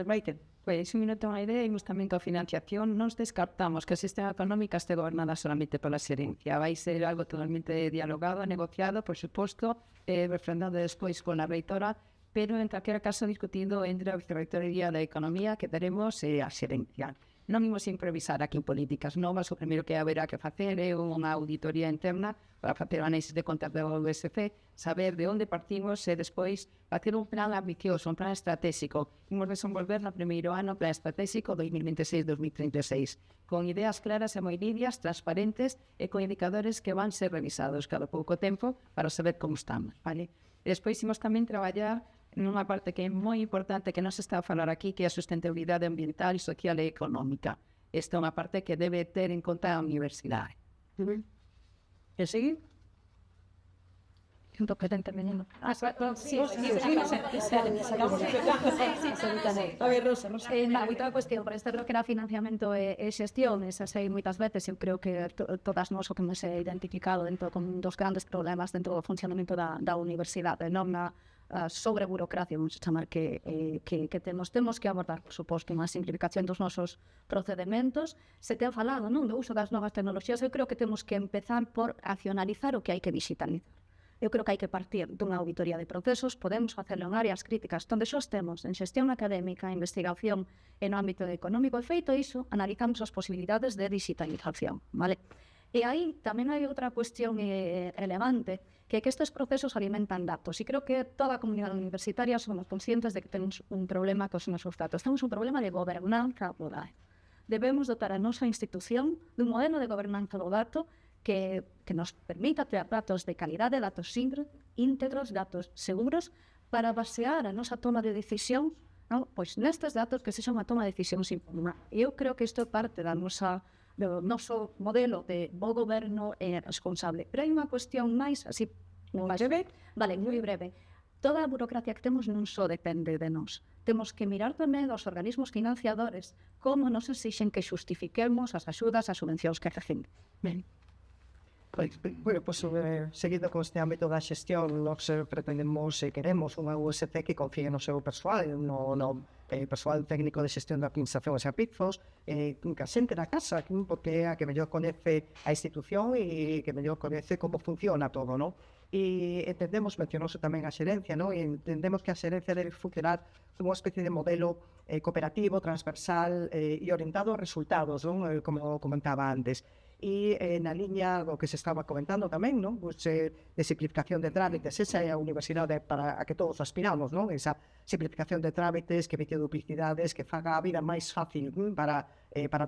Maite. Pois, un minuto unha idea, e tamén coa financiación nos descartamos que a sistema económica este gobernada solamente pola xerencia. Vai ser algo totalmente dialogado, negociado, por suposto, refrendado despois con a reitora, pero en calquera caso discutido entre a Vicerreitoría de Economía que teremos e a xerencia. Non imos improvisar aquí políticas novas, o primeiro que haberá que facer é unha auditoría interna para facer o análisis de contas da USC, saber de onde partimos e despois facer un plan ambicioso, un plan estratégico. Imos desenvolver no primeiro ano o plan estratégico 2026-2036, con ideas claras e moi lidias, transparentes e con indicadores que van ser revisados cada pouco tempo para saber como estamos, vale? E despois imos tamén traballar nunha parte que é moi importante que non se está a falar aquí, que é a sustentabilidade ambiental, social e económica. Esta é unha parte que debe ter en conta a universidade. ¿Quieres seguir? Siento que te interveniendo. A ver, Rosa. Na outra cuestión, por este creo que era financiamento e xestión, esas aí moitas veces eu creo que todas nós o que nos é identificado dentro con dos grandes problemas dentro do funcionamento da universidade, non na sobreburocracia, vamos a chamar, que temos que abordar, por suposto, unha simplificación dos nosos procedementos. Se ten falado, non, do uso das novas tecnoloxías, eu creo que temos que empezar por accionalizar o que hai que digitalizar. Eu creo que hai que partir dunha auditoría de procesos, podemos facelo en áreas críticas, onde xos temos en xestión académica, investigación e no ámbito económico, e feito iso, analizamos as posibilidades de digitalización, vale? E aí tamén hai outra cuestión relevante, que é que estes procesos alimentan datos, e creo que toda a comunidade universitaria somos conscientes de que temos un problema cos nosos datos, temos un problema de gobernanza do dato. Debemos dotar a nosa institución dun modelo de gobernanza do dato que nos permita ter datos de calidade, datos íntegros, datos seguros, para basear a nosa toma de decisión, non? Pois nestes datos que sexa unha toma de decisións informada. E eu creo que isto é parte do noso modelo de bo goberno e responsable. Pero hai unha cuestión máis, así, moi breve. Toda a burocracia que temos non só depende de nós. Temos que mirar tamén aos organismos financiadores como nos exixen que xustifiquemos as axudas, as subvencións que recibimos. Bueno, pues seguindo con este ámbito da xestión, nós pretendemos e queremos unha USC que confíe no seu persoal, no persoal técnico de xestión da administración e servizos, que a xente da casa, porque é a que mellor coñece a institución e que mellor coñece como funciona todo, non? E entendemos, mencionouse tamén a xerencia, non? E entendemos que a xerencia debe funcionar unha especie de modelo cooperativo, transversal e orientado a resultados, non? Como comentaba antes. E na liña do que se estaba comentando tamén, non? Pues, de simplificación de trámites, esa é a universidade para a que todos aspiramos, non? Esa simplificación de trámites, que evite duplicidades, que faga a vida máis fácil para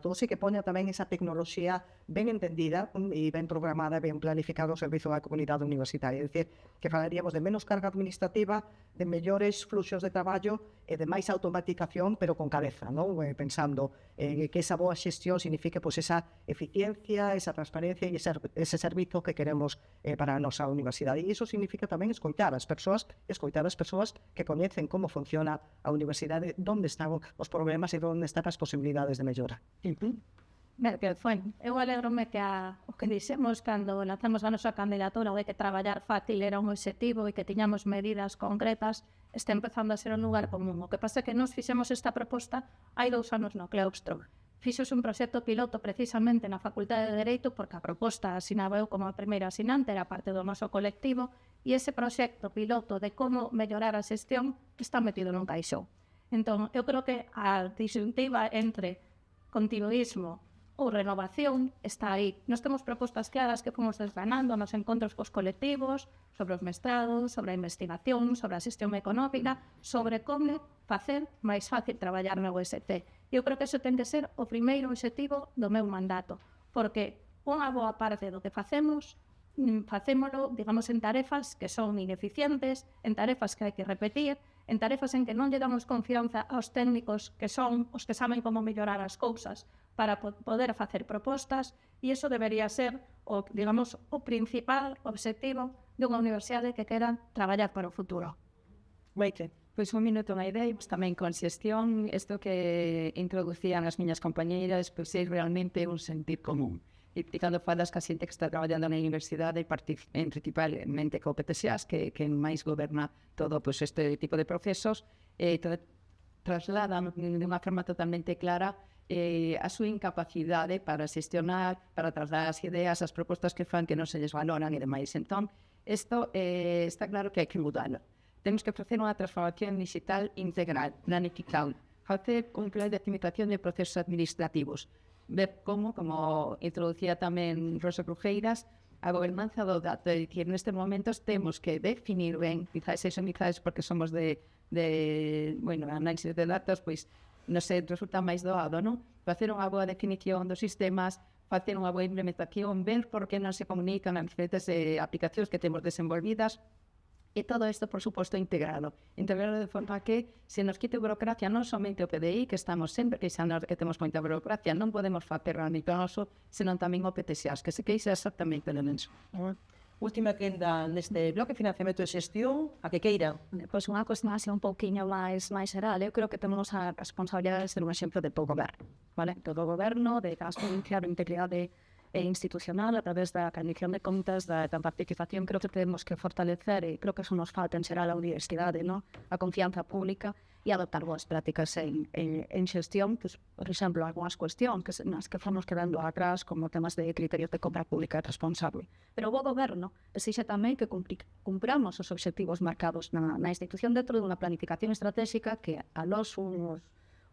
todos e que poña tamén esa tecnoloxía ben entendida e ben programada, ben planificada ao servizo da comunidade universitaria. É dicir, que falaríamos de menos carga administrativa, de mellores fluxos de traballo e de máis automatización, pero con cabeza, non? Pensando que esa boa xestión signifique pues, esa eficiencia, esa transparencia e ese servizo que queremos para a nosa universidade. E iso significa tamén escoitar as persoas que coñecen como funciona a universidade, onde están os problemas e onde están as posibilidades de mellora. Eu alegrome que o que dixemos cando lanzamos a nosa candidatura de que traballar fácil era un objetivo e que tiñamos medidas concretas, está empezando a ser un lugar común. O que pasa é que nos fixemos esta proposta hai 2 anos no Claustro. Fixos un proxecto piloto precisamente na Facultade de Dereito porque a proposta asinaba eu como a primeira asinante, era parte do noso colectivo, e ese proxecto piloto de como mellorar a xestión está metido nun caixón. Entón, eu creo que a disyuntiva entre continuismo ou renovación está aí. Nós temos propostas claras que fomos desgranando nos encontros cos colectivos, sobre os mestrados, sobre a investigación, sobre a xestión económica, sobre como facer máis fácil traballar na UST. Eu creo que iso ten que ser o primeiro objetivo do meu mandato, porque unha boa parte do que facémolo, digamos, en tarefas que son ineficientes, en tarefas que hai que repetir, en tarefas en que non lle damos confianza aos técnicos que son os que saben como mellorar as cousas para poder facer propostas, e iso debería ser o principal objetivo dunha universidade que quera traballar para o futuro. Maite. Pois un minuto unha idea, e tamén con xestión, isto que introducían as miñas compañeiras, pois é realmente un sentir común. E cando falas que a xente que está traballando na universidade, principalmente co PTSAs, que máis goberna todo pues, este tipo de procesos, trasladan de unha forma totalmente clara a súa incapacidade para xestionar, para trasladar as ideas, as propostas que fan que non se les valoran e demais. Entón, isto está claro que hai que mudarlo. Temos que ofrecer unha transformación digital integral, planificada, facer un plan de optimización de procesos administrativos. Ver como introducía tamén Rosa Crujeiras, a gobernanza do dato. É dicir, nestes momentos temos que definir ben, quizás porque somos de análisis de datos, pois nos resulta máis doado, non? Facer unha boa definición dos sistemas, facer unha boa implementación, ver por que non se comunican as diferentes aplicacións que temos desenvolvidas. E todo isto, por suposto, integrado de forma que se nos quite burocracia non somente o PDI, que estamos sempre queixando que temos moita burocracia, non podemos facer a micronoso, senón tamén o PTSAs, que se queixa exactamente de menso. Última quenda neste bloque, financiamento e xestión, a que queira. Pois unha cuestión así un pouquiño máis xeral, eu creo que temos a responsabilidade de ser un exemplo de todo goberno, vale? Todo goberno, de gasto iniciar a integridade institucional a través da rendición de contas, da participación. Creo que temos que fortalecer, e creo que eso nos falta en xeral a universidade, ¿no? A confianza pública e adoptar boas prácticas en xestión, pues, por exemplo, algunhas cuestións nas que fomos quedando atrás, como temas de criterios de compra pública responsable. Pero o bo goberno exixe tamén que cumpramos os obxectivos marcados na institución dentro dunha planificación estratégica que a los nos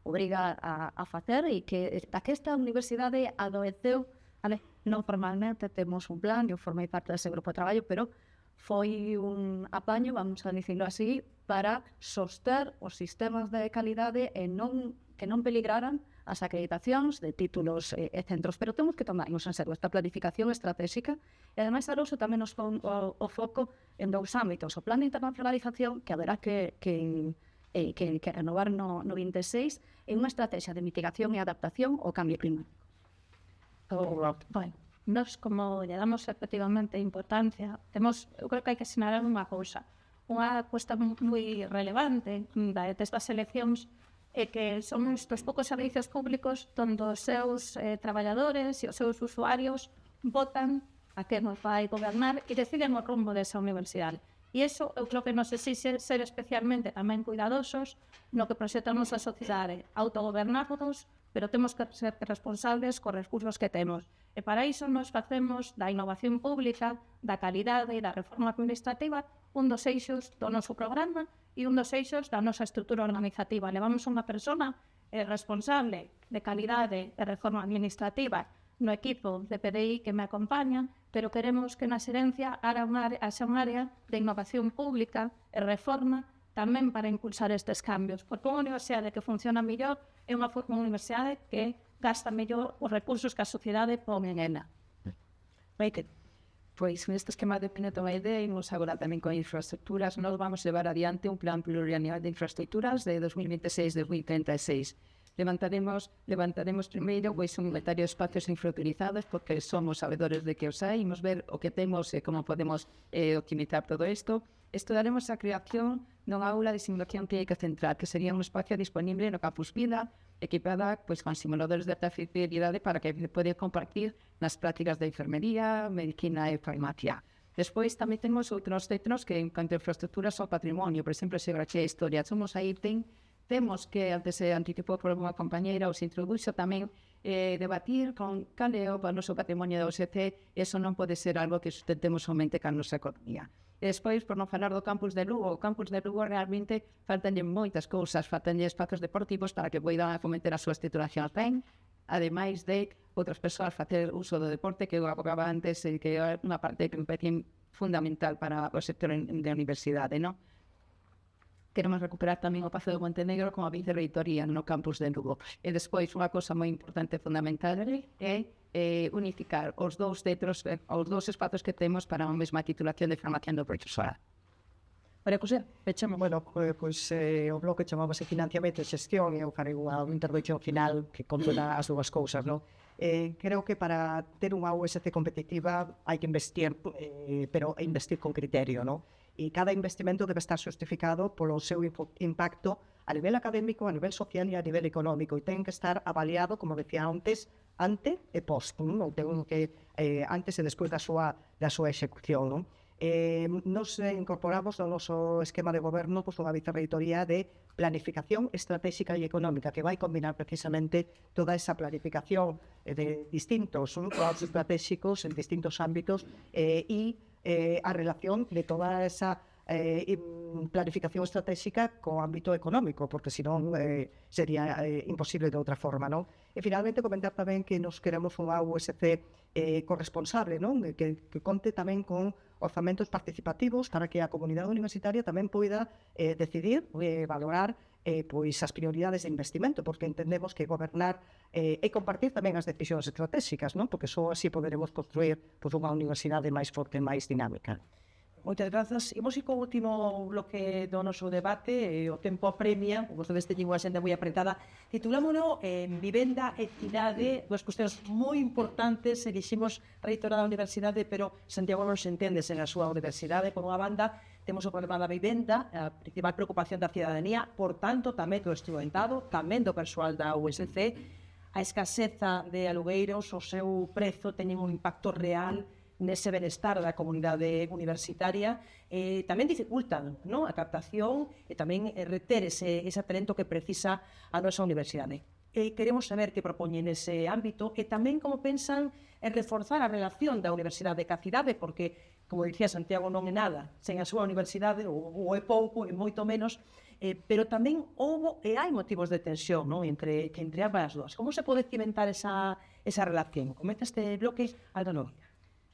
obriga a facer e que esta universidade adoeceu. Vale, non formalmente temos un plan, eu formei parte dese grupo de traballo, pero foi un apaño, vamos a dicirlo así, para soster os sistemas de calidade e que non peligraran as acreditacións de títulos e centros. Pero temos que tomarnos en serio esta planificación estratégica e ademais a Arousa tamén nos pon o foco en dous ámbitos. O plan de internacionalización, que haberá que renovar no 26, e unha estrategia de mitigación e adaptación ao cambio climático. Bueno, nós como lle damos efectivamente importancia, eu creo que hai que sinalar unha cousa. Unha cuestión moi relevante destas eleccións é que son os poucos servicios públicos onde os seus traballadores e os seus usuarios votan a que nos vai gobernar e deciden o rumbo desa universidade. E iso eu creo que nos exixe ser especialmente tamén cuidadosos no que proxetamos a sociedade, autogobernarnos, pero temos que ser responsables cos recursos que temos. E para iso nos facemos da innovación pública, da calidade e da reforma administrativa un dos eixos do noso programa e un dos eixos da nosa estrutura organizativa. Levamos unha persona responsable de calidade e reforma administrativa no equipo de PDI que me acompaña, pero queremos que na xerencia haxa un área de innovación pública e reforma tamén para impulsar estes cambios, porque unha universidade que funciona mellor é unha universidade que gasta mellor os recursos que a sociedade pon en ela. Maite. Pois neste esquema de Pineto Maide, imos agora tamén con infraestructuras, nós vamos levar adiante un plan plurianual de infraestructuras de 2026-2036. Levantaremos primeiro un inventario de espacios infrautilizados, porque somos sabedores de que os hai, imos ver o que temos e como podemos optimizar todo isto. Estudaremos a creación dunha aula de simulación clínica central, que sería un espacio disponible no Campus Vida, equipada con simuladores de alta fidelidade para que poder compartir nas prácticas de enfermería, medicina e farmacia. Despois tamén temos outros centros que en canto a infraestructuras son patrimonio, por exemplo, Segrache Historia. Somos aí, temos que, antes se anticipou por unha compañeira, os introduxo tamén debatir con cal é o noso patrimonio da USC. Eso non pode ser algo que sustentemos somente ca nosa economía. E despois, por non falar do campus de Lugo, o campus de Lugo realmente faltanlle moitas cousas, faltanlle espacios deportivos para que poidan acometer as súas titulacións ben, ademais de outras persoas facer uso do deporte, que eu abogaba antes, que é unha parte que me parece fundamental para o sector de universidade, non? Queremos recuperar tamén o Pazo de Montenegro como a vicerreitoría no campus de Lugo. E despois, unha cosa moi importante e fundamental é unificar os dous centros, os dous espazos que temos para a mesma titulación de formación do profesorado. María José, pechamos. Bueno, o bloque chamábase financiamento e xestión e eu farei unha intervención final que contena as dúas cousas, non? Creo que para ter unha USC competitiva hai que investir, pero investir con criterio, non? E cada investimento debe estar justificado polo seu impacto a nivel académico, a nivel social e a nivel económico, e ten que estar avaliado, como decía antes, ante e post, non? Ten que antes e despois da súa execución, non? Nos incorporamos no noso esquema de goberno unha vicerreitoría de planificación estratégica e económica que vai combinar precisamente toda esa planificación de distintos proxectos estratégicos en distintos ámbitos e a relación de toda esa planificación estratégica co ámbito económico, porque senón sería imposible de outra forma, non? E finalmente comentar tamén que nos queremos unha USC corresponsable, non? Que conte tamén con orzamentos participativos para que a comunidade universitaria tamén poida decidir, valorar pois as prioridades de investimento, porque entendemos que gobernar e compartir tamén as decisións estratégicas, non? Porque só así poderemos construir pois, unha universidade máis forte e máis dinámica. Moitas grazas. Imos ir co último bloque do noso debate, o tempo apremia, vostedes teñen unha xenda moi apretada. Titulámono Vivenda e cidade, dúas cuestións moi importantes, eliximos reitora da universidade, pero Santiago non se entende sen a súa universidade. Por unha banda, temos o problema da vivenda, a principal preocupación da cidadanía, por tanto, tamén do estudantado, tamén do persoal da USC. A escaseza de alugueiros, o seu prezo teñen un impacto real nese benestar da comunidade universitaria, tamén dificultan, non? A captación e tamén reter ese talento que precisa a nosa universidade. Queremos saber que propoñen nese ámbito e tamén como pensan en reforzar a relación da universidade ca cidade, porque, como dicía Santiago, non é nada sen a súa universidade, ou é pouco, e moito menos, pero tamén houbo e hai motivos de tensión, non? entre ambas as dúas. Como se pode cimentar esa relación? Comeza este bloque, Alba Nogueira.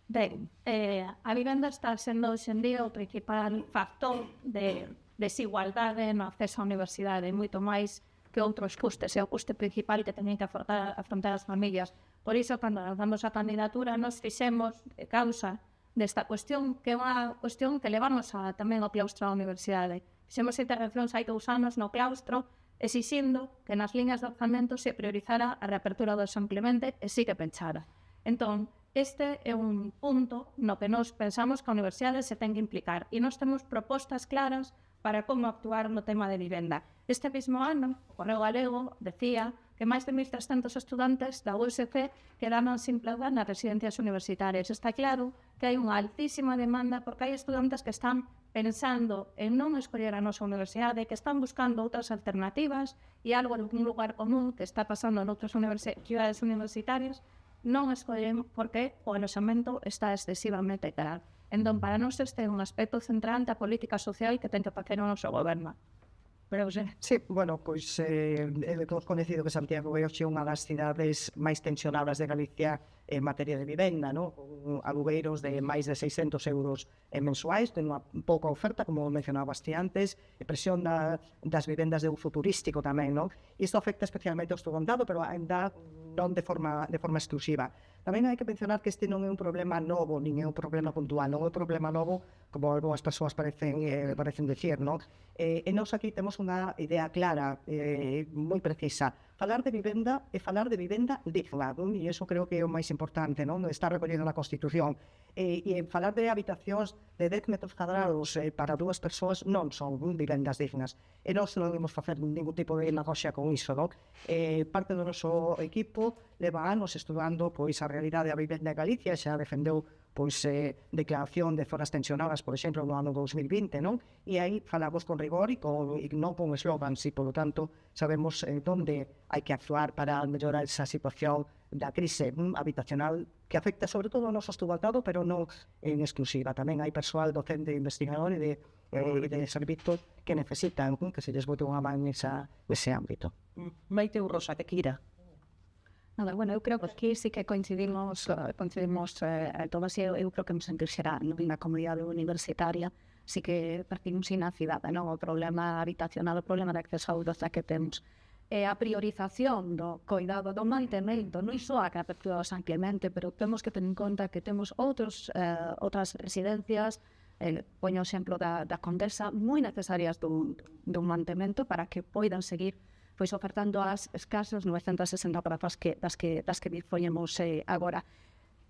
Ben, a vivenda está sendo hoxe en día o principal factor de desigualdade no acceso á universidade, moito máis que outros custes, é o custe principal que teñen que afrontar as familias. Por iso, cando lanzamos a candidatura, nos fixemos de causa desta cuestión, que é unha cuestión que levamos tamén ao claustro da universidade. Fixemos intervencións hai 2 anos no claustro, exixindo que nas liñas de orzamento se priorizara a reapertura do Simplemente e sí que penchara. Entón, este é un punto no que nos pensamos que a universidade se ten que implicar e nós temos propostas claras para como actuar no tema de vivenda. Este mesmo ano, o Correo Galego decía que máis de 1.300 estudantes da USC quedaron sin plaza nas residencias universitarias. Está claro que hai unha altísima demanda porque hai estudantes que están pensando en non escoller a nosa universidade, que están buscando outras alternativas e algo en un lugar común que está pasando en outras cidades universitarias, non escollen porque o aloxamento está excesivamente caro. Entón, para nós este é un aspecto central da política social que ten que facer o noso goberno. Pero, Sí, bueno, pois é coñecido que Santiago é unha das cidades máis tensionadas de Galicia en materia de vivenda, non? Con alugueiros de máis de 600 euros mensuais, ten unha pouca oferta, como mencionabas ti antes, e presión das vivendas de uso turístico tamén, non? Isto afecta especialmente ao estudantado, pero ainda non de forma exclusiva. Tamén hai que mencionar que este non é un problema novo, nin é un problema puntual, non é un problema novo, como algunhas persoas parecen decir, non? E nós aquí temos unha idea clara, moi precisa. Falar de vivenda é falar de vivenda digna, non? E iso creo que é o máis importante, non? Está recollido na Constitución. E falar de habitacións de 10 metros cadrados para 2 persoas non son vivendas dignas. E nós non imos facer ningún tipo de negocia con iso, non? Parte do noso equipo leva anos estudando pois a realidade da vivenda en Galicia, xa defendeu pois declaración de zonas tensionadas, por exemplo, no ano 2020, non? E aí falamos con rigor e non con slogans, e, polo tanto, sabemos onde hai que actuar para mellorar esa situación da crise habitacional que afecta sobre todo ao noso estudantado, pero non en exclusiva. Tamén hai persoal docente, investigador e de servizos que necesitan que se les bote unha man nese ámbito. Maite Urrosa, que quira. Nada, bueno, eu creo que aquí sí que coincidimos todas, eu creo que nos enquixerá na comunidade universitaria, sí que partimos na cidade, non? O problema habitacional, o problema de acceso á auga que temos. A priorización do cuidado do mantemento, non só a apertura do San Clemente, pero temos que ter en conta que temos outras residencias, poño o exemplo da Condesa, moi necesarias dun mantemento para que poidan seguir pois ofertando as escasas 960 plazas das que dispoñemos agora.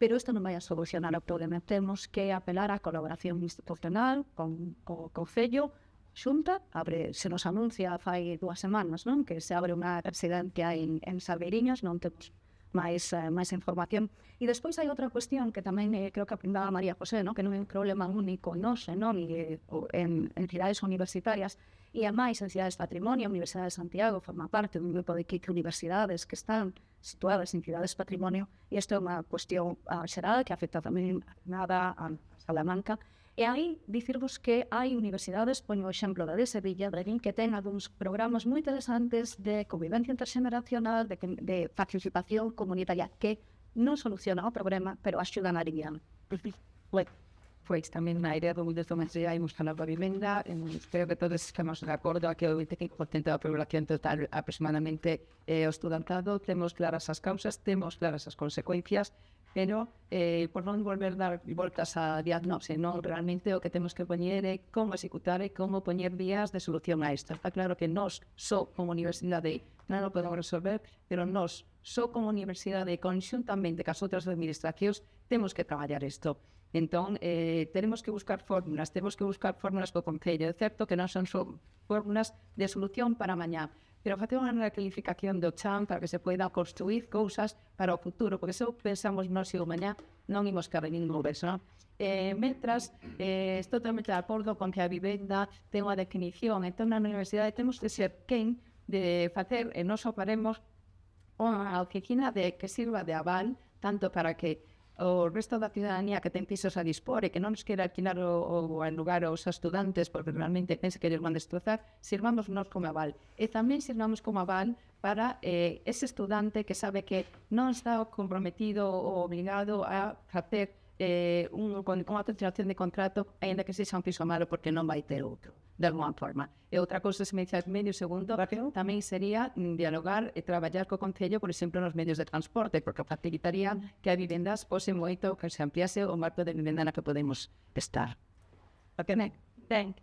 Pero isto non vai a solucionar o problema. Temos que apelar á colaboración institucional con o Concello. Xunta, se nos anuncia fai 2 semanas, non? Que se abre unha residencia en Salgueiriñas, non temos máis información. E despois hai outra cuestión que tamén creo que aprendaba María José, non? Que non é un problema único en nós, non? En cidades universitarias, e a máis en cidades patrimonio. A Universidade de Santiago forma parte dun grupo de 15 universidades que están situadas en cidades patrimonio, e isto é unha cuestión xeral que afecta tamén a Salamanca, E aí, dicirvos que hai universidades, poño o exemplo da de Sevilla, que ten algúns programas moi interesantes de convivencia intergeneracional, de participación comunitaria, que non soluciona o problema, pero axudan a aliviar. Pois tamén na área do domestic hai buscando a vivenda, creo que todos estamos de acordo a que o 25% da población total aproximadamente o estudantado, temos claras as causas, temos claras as consecuencias, pero por non volver dar voltas a diagnose, non, realmente o que temos que poñer é como executar e como poñer vías de solución a isto. Está claro que nós, só como universidade, non o podemos resolver, pero nós, só como universidade, conxuntamente cas outras administracións, temos que traballar isto. Entón, tenemos que buscar fórmulas co Concello. É certo que non son só fórmulas de solución para mañá, pero facer unha recalificación do chan para que se poida construir cousas para o futuro, porque se pensamos nós e o mañá non imos caber ningún beso, non? Mentras, estou totalmente de acordo con que a vivenda ten unha definición, entón na universidade temos que ser quen de facer, e nós faremos unha oficina que sirva de aval, tanto para que o resto da ciudadanía que ten pisos a dispor e que non nos quere alquilar o lugar aos estudantes porque realmente pense que eles van destrozar, sirvamos nós como aval. E tamén sirvamos como aval para ese estudante que sabe que non está comprometido ou obligado a facer unha continuación de contrato, ainda que sexa un piso malo porque non vai ter outro, de alguma forma. E outra cousa, se me dixas medio segundo, tamén sería dialogar e traballar co Concello, por exemplo, nos medios de transporte, porque facilitaría que a vivendas fose moito, que se ampliase o marco de vivenda na que podemos estar. Ben,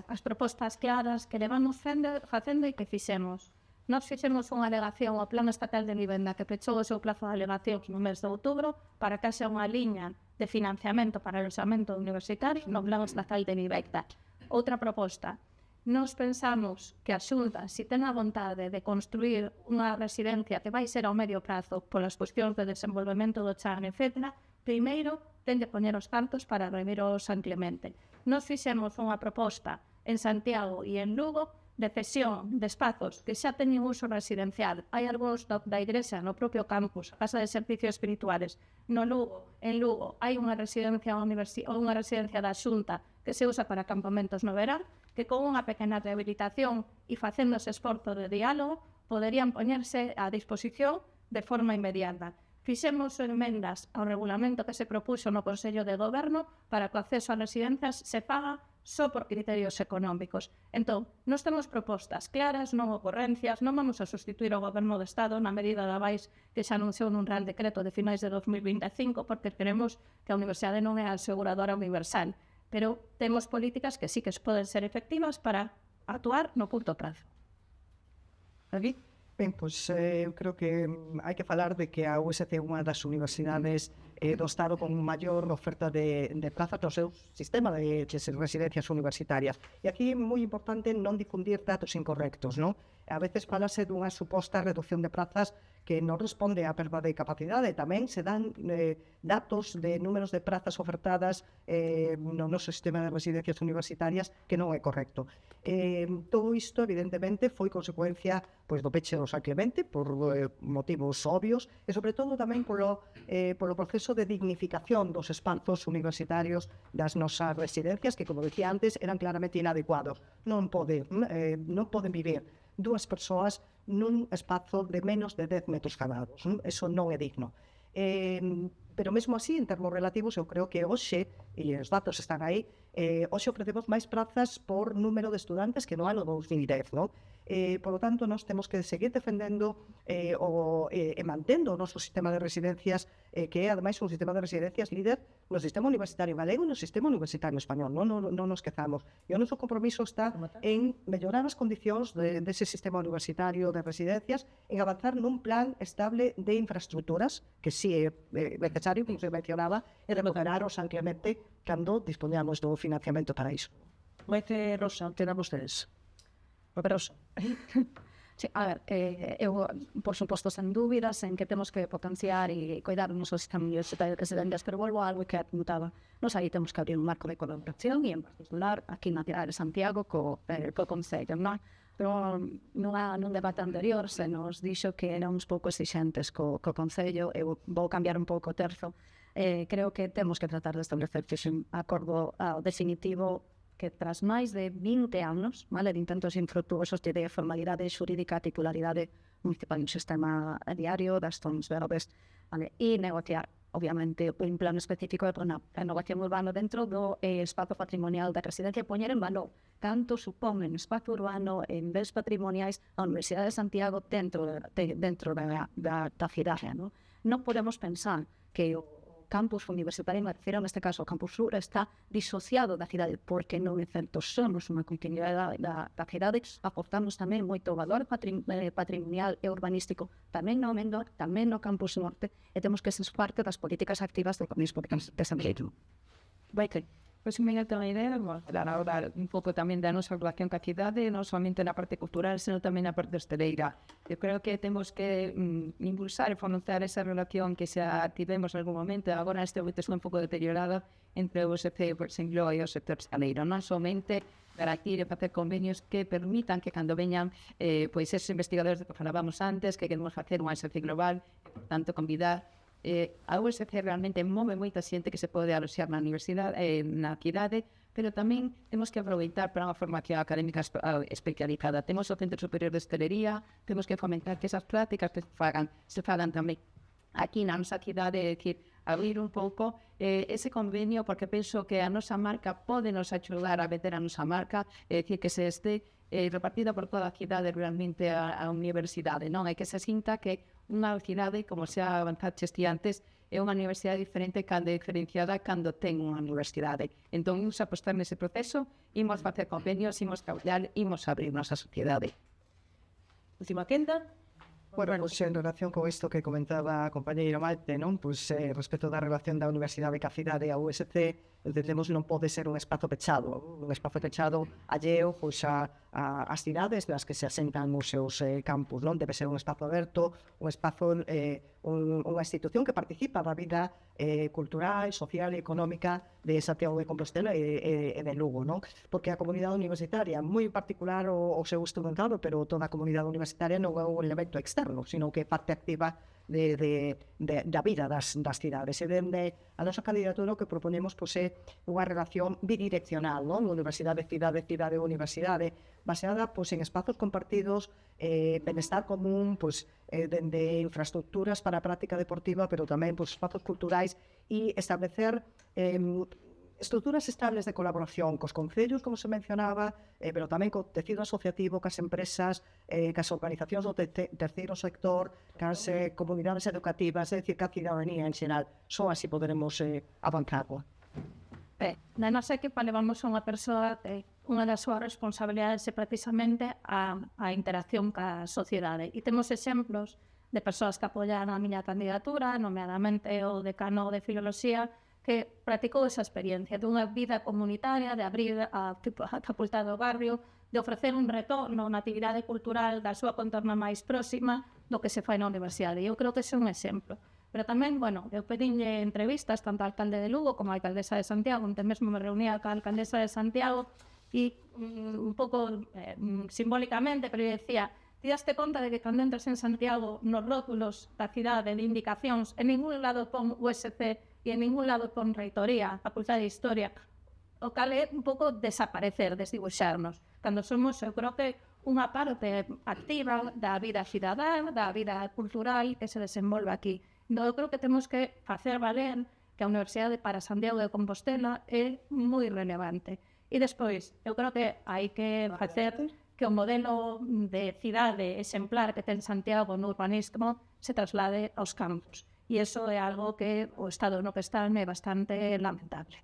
as propostas claras que levamos facendo e que fixemos. Nós fixemos unha alegación ao Plan Estatal de Vivenda que pechou o seu plazo de alegacións no mes de outubro para que haxa unha liña de financiamento para o alojamento universitario no Plan Estatal de Vivenda. Outra proposta. Nós pensamos que a Xunta, se ten a vontade de construir unha residencia que vai ser ao medio prazo polas cuestións de desenvolvemento do chan, etc., primeiro ten de poñer os cartos para revir o San Clemente. Nós fixemos unha proposta en Santiago e en Lugo de cesión de espazos que xa teñen uso residencial. Hai algúns da igrexa no propio campus, a Casa de Servicios Espirituales. En Lugo hai unha residencia da Xunta que se usa para campamentos no verán, que con unha pequena rehabilitación e facendo ese esforzo de diálogo poderían poñerse a disposición de forma inmediata. Fixemos emendas ao regulamento que se propuxo no Consello de Goberno para que o acceso a residencias se faga só por criterios económicos. Entón, nós temos propostas claras, non ocorrencias, non vamos a sustituir o Goberno do Estado na medida da vais que se anunciou nun Real Decreto de finais de 2025, porque queremos que a universidade non é a aseguradora universal, pero temos políticas que sí que poden ser efectivas para actuar no curto prazo. David? Ben, pois eu creo que hai que falar de que a USC é unha das universidades do Estado con maior oferta de plazas no seu sistema de residencias universitarias. E aquí é moi importante non difundir datos incorrectos, non? A veces falase dunha suposta reducción de plazas que non responde á perda de capacidade. Tamén se dan datos de números de plazas ofertadas no noso sistema de residencias universitarias que non é correcto. Todo isto, evidentemente, foi consecuencia do peche do San Clemente por motivos obvios e, sobre todo, tamén polo proceso de dignificación dos espazos universitarios das nosas residencias que, como decía antes, eran claramente inadecuados. Non poden vivir dúas persoas nun espazo de menos de 10 metros cuadrados. Eso non é digno. Pero mesmo así, en termos relativos, eu creo que hoxe, e os datos están aí, hoxe ofrecemos máis plazas por número de estudantes que no ano 2010, non? Por lo tanto, nós temos que seguir defendendo e mantendo o noso sistema de residencias, que é, ademais, un sistema de residencias líder no sistema universitario galego e no sistema universitario español. Non nos quezamos. E o noso compromiso está en mellorar as condicións dese sistema universitario de residencias, en avanzar nun plan estable de infraestructuras, que sí é necesario, como se mencionaba, e recuperar o San Clemente cando dispoñamos do financiamento para iso. Maite Rosa, tenamos tres. Rosa. Sí, a ver, eu, por suposto, sen dúbidas en que temos que potenciar e cuidar o noso sistema universitario de residencias, pero volvo a algo que apuntaba. Nos aí temos que abrir un marco de colaboración e, en particular, aquí na cidade de Santiago, co Concello, non? Pero nun debate anterior se nos dixo que éramos pouco exixentes co Concello. Eu vou cambiar un pouco o terzo. creo que temos que tratar de establecer un acordo definitivo que tras máis de 20 anos, vale, de intentos infrutuosos de formalidade xurídica, titularidade municipal no sistema diario, das zonas verdes, vale, e negociar, obviamente, un plano específico de renovación urbana dentro do espazo patrimonial da residencia, poñer en valor tanto supón en espazo urbano, en bens patrimoniais, a Universidade de Santiago dentro da cidade, non? Non podemos pensar que o campus universitario, me refiero neste caso ao campus sur, está disociado da cidade, porque non é certo, somos unha continuidade da cidade, aportamos tamén moito valor patrimonial e urbanístico, tamén no Amendo, tamén no campus norte, e temos que ser parte das políticas activas do urbanismo de Santiago. Pues me encanta la idea, vamos a hablar un pouco tamén da nosa relación ca cidade, non somente na parte cultural, senón tamén na parte hosteleira. Eu creo que temos que impulsar e fomentar esa relación que xa tivemos en algún momento, agora este momento está un pouco deteriorada entre o USC, por exemplo, e o sector hosteleiro. Non somente garantir e facer convenios que permitan que cando veñan pois esos investigadores de que falábamos antes, que queremos facer unha SC global, e, por tanto, convidar a USC realmente move moita xente que se pode aloxar na universidade, na cidade, pero tamén temos que aproveitar para unha formación académica especializada. Temos o Centro Superior de Hostelería, temos que fomentar que esas prácticas que se fagan tamén aquí na nosa cidade, é dicir, abrir un pouco ese convenio, porque penso que a nosa marca pode nos axudar a meter a nosa marca, é dicir, que se este repartida por toda a cidade realmente a universidade, non? É que se sinta que unha cidade, como xa avanzaste antes, é unha universidade diferente cando diferenciada cando ten unha universidade. Entón, imos apostar nese proceso, imos facer convenios, imos traballar, imos abrir nosa sociedade. Última quenda. Bueno, pues en relación con isto que comentaba a compañeira Maite, non? Pues respecto da relación da Universidade ca cidade a USC, entendemos non pode ser un espazo pechado alleo pois as cidades nas que se asentan os seus campus, non? Debe ser un espazo aberto, un espazo, unha institución que participa da vida cultural, social e económica de Santiago de Compostela e de Lugo, non? Porque a comunidade universitaria, moi particular o seu estudantado, pero toda a comunidade universitaria non é un elemento externo, sino que é parte activa da vida das cidades. E dende a nosa candidatura o que proponemos pois, é unha relación bidireccional, non? Universidade, universidade, baseada pois, en espazos compartidos, benestar común, pois, dende infraestructuras para a práctica deportiva, pero tamén pois, espazos culturais e establecer estruturas estables de colaboración cos concellos, como se mencionaba, pero tamén co tecido asociativo, cas empresas, cas organizacións do terceiro sector, cas comunidades educativas, é dicir, ca cidadanía en xeral. Só así poderemos avanzar. Na nosa equipa levamos a unha persoa que unha das súas responsabilidades é precisamente a interacción ca sociedade. E temos exemplos de persoas que apoiaron a miña candidatura, nomeadamente o decano de Filoloxía, que practicou esa experiencia dunha vida comunitaria, de abrir a facultade do barrio, de ofrecer un retorno, unha actividade cultural da súa contorna máis próxima do que se fai na universidade. Eu creo que ese é un exemplo. Pero tamén, bueno, eu pedinlle entrevistas tanto ao alcalde de Lugo como á alcaldesa de Santiago, onde mesmo me reunía ca alcaldesa de Santiago, e un pouco simbólicamente, pero eu decía, ti daste conta de que cando entras en Santiago nos rótulos da cidade de indicacións, en ningún lado pon USC e en ningún lado pon Reitoría, Facultade de Historia, o cal é un pouco desaparecer, desdibuixarnos. Cando somos, eu creo que unha parte activa da vida cidadá, da vida cultural que se desenvolve aquí. Entón, eu creo que temos que facer valer que a Universidade para Santiago de Compostela é moi relevante. E despois, eu creo que hai que facer que o modelo de cidade exemplar que ten Santiago no urbanismo se traslade aos campos. E iso é algo que o estado no que está é bastante lamentable.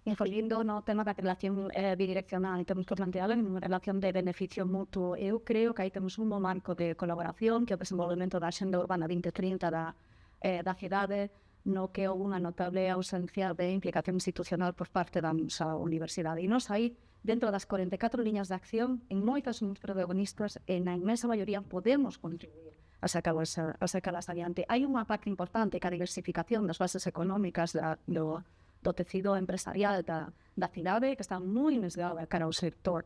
Infolindo no tema da relación bidireccional, temos que plantear unha relación de beneficio mutuo. Eu creo que aí temos un bom marco de colaboración, que é o desenvolvemento da Axenda Urbana 2030 da cidade, no que houve unha notable ausencia de implicación institucional por parte da nosa universidade. E nós aí, dentro das 44 liñas de acción, en moitas somos protagonistas e na inmensa maioría podemos contribuir a sacarlas adiante. Hai unha parte importante que a diversificación das bases económicas do tecido empresarial da cidade, que está moi mesgada cara ao sector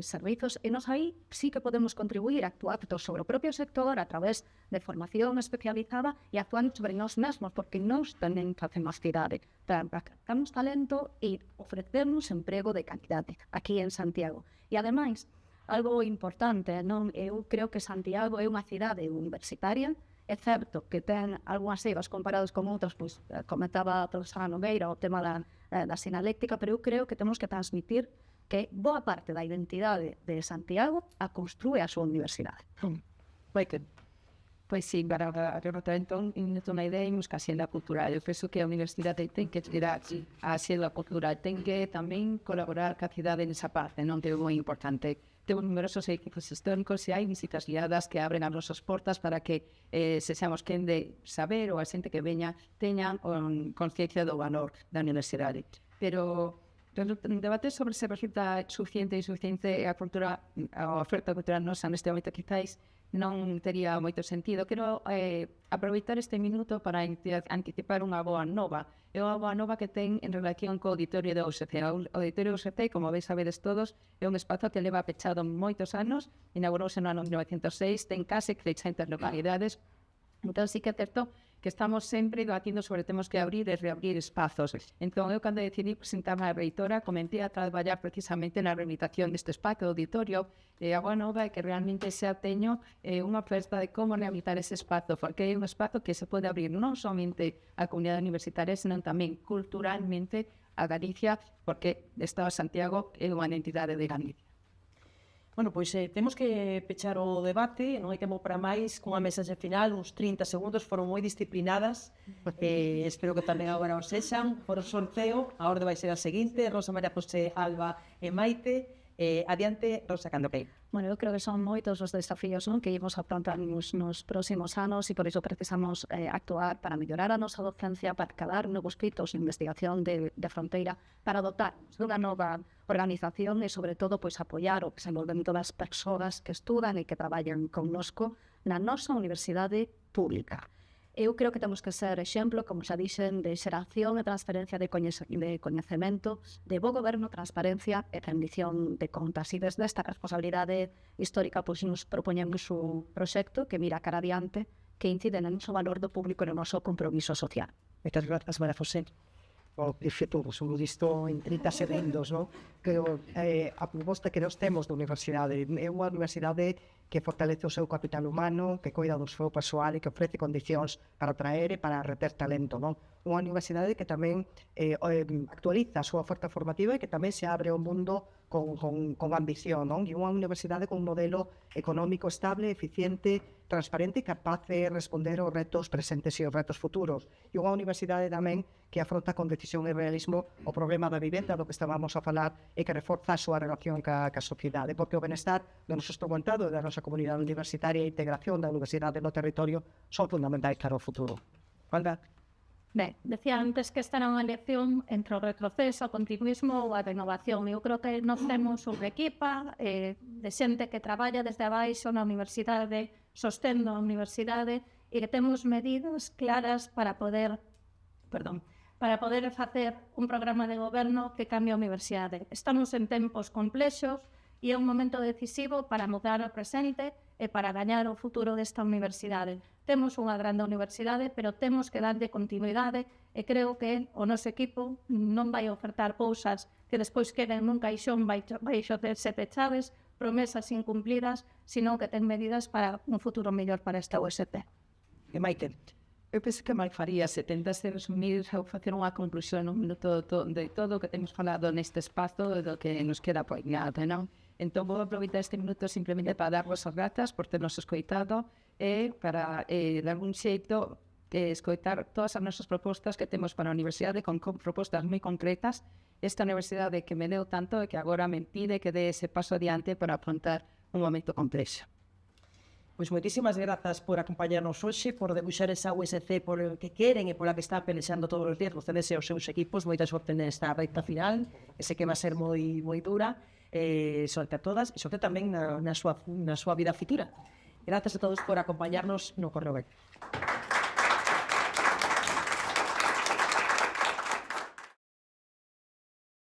servizos, e nos aí sí que podemos contribuir a actuar sobre o propio sector a través de formación especializada e actuando sobre nós mesmos, porque nós tamén facemos cidade, captamos talento e ofrecemos emprego de calidade aquí en Santiago. E ademais, algo importante, non? Eu creo que Santiago é unha cidade universitaria, é certo que ten algunhas eiras comparadas con outras, pois comentaba a profesora Nogueira o tema da sinaléctica, pero eu creo que temos que transmitir que boa parte da identidade de Santiago a construe a súa universidade. Michael. Pois sí, para rematar entón, unha idea imos ca xenda cultural. Eu penso que a universidade ten que tirar a xenda cultural, ten que tamén colaborar ca cidade nesa parte, non que é moi importante. Temos numerosos equipos históricos e hai visitas guiadas que abren as nosas portas para que sexamos quen de saber ou a xente que veña teña conciencia do valor da universidade. Pero un debate sobre se resulta suficiente e insuficiente a oferta cultural nosa neste momento quizáis non tería moito sentido. Quero aproveitar este minuto para anticipar unha boa nova. É unha boa nova que ten en relación co auditorio da USC. O auditorio da USC, como veis sabedes todos, é un espazo que leva pechado moitos anos, inaugurouse no ano 1906, ten case 300 localidades. Entón, sí que é certo que estamos sempre debatindo sobre temos que abrir e reabrir espazos. Entón, eu cando decidí presentarme a reitora, comencé a traballar precisamente na rehabilitación deste espazo auditorio. A boa nova é que realmente xa teño unha oferta de como rehabilitar ese espazo, porque é un espazo que se pode abrir non somente a comunidade universitaria, senón tamén culturalmente a Galicia, porque o Estado de Santiago é unha entidade de Galicia. Bueno, pois temos que pechar o debate, non hai tempo para máis, cunha mensaxe final, uns 30 segundos, foron moi disciplinadas, espero que tamén agora os sexan, por o sorteo, a orde vai ser a seguinte, Rosa María José, Alba e Maite, adiante, Rosa, cando que. Bueno, eu creo que son moitos os desafíos, non, que ímos a afrontar nos próximos anos e por iso precisamos actuar para mellorar a nosa docencia, para cadar novos pitos de investigación de fronteira, para dotar dunha nova organización e, sobre todo, pois apoiar o desenvolvemento das persoas que estudan e que traballan connosco na nosa universidade pública. Eu creo que temos que ser exemplo, como xa dixen, de xeración e transferencia de coñecemento, de bo goberno, transparencia e rendición de contas. E desde esta responsabilidade histórica, pois nos propoñemos un proxecto que mira cara adiante, que incide no noso valor do público e no noso compromiso social. Moitas grazas, María José. Perfecto, sobre isto en 30 segundos, non? Creo a proposta que nós temos da universidade é unha universidade que fortalece o seu capital humano, que coida do seu persoal e que ofrece condicións para atraer e para reter talento, non? Unha universidade que tamén actualiza a súa oferta formativa e que tamén se abre ao mundo con ambición, non? E unha universidade con un modelo económico estable, eficiente, transparente e capaz de responder aos retos presentes e aos retos futuros. E unha universidade tamén que afronta con decisión e realismo o problema da vivenda do que estábamos a falar e que reforza a súa relación ca sociedade, porque o benestar do noso estudiantado e da nosa comunidade universitaria e a integración da universidade no territorio son fundamentais para o futuro. Alba. Ben, decía antes que esta era unha elección entre o retroceso, o continuismo ou a renovación. Eu creo que nós temos unha equipa de xente que traballa desde abaixo na universidade, sostendo a universidade, e que temos medidas claras para poder facer un programa de goberno que cambie a universidade. Estamos en tempos complexos e é un momento decisivo para mudar o presente e para gañar o futuro desta universidade. Temos unha grande universidade, pero temos que darlle continuidade e creo que o noso equipo non vai ofertar cousas que despois queden nun caixón baixo de 7 chaves, promesas incumplidas, sino que ten medidas para un futuro mellor para esta USP. E Maite. Eu penso que máis faría se tentase resumir ou facer unha conclusión un minuto de todo o que temos falado neste espazo e do que nos queda por diante, non? Entón, vou aproveitar este minuto simplemente para darvos as grazas por ternos escoitado e para, de algún xeito, escoitar todas as nosas propostas que temos para a universidade con propostas moi concretas. Esta universidade que me deu tanto e que agora me impide que dé ese paso adiante para afrontar un momento complexo. Pois moitísimas grazas por acompañarnos hoxe, por debuxar esa USC por o que queren e pola que están pelexando todos os días vostedes e os seus equipos. Moita sorte nesta recta final, que sei que vai ser moi dura. Sorte a todas e sorte tamén na súa vida futura. Grazas a todos por acompañarnos no Correo Ben.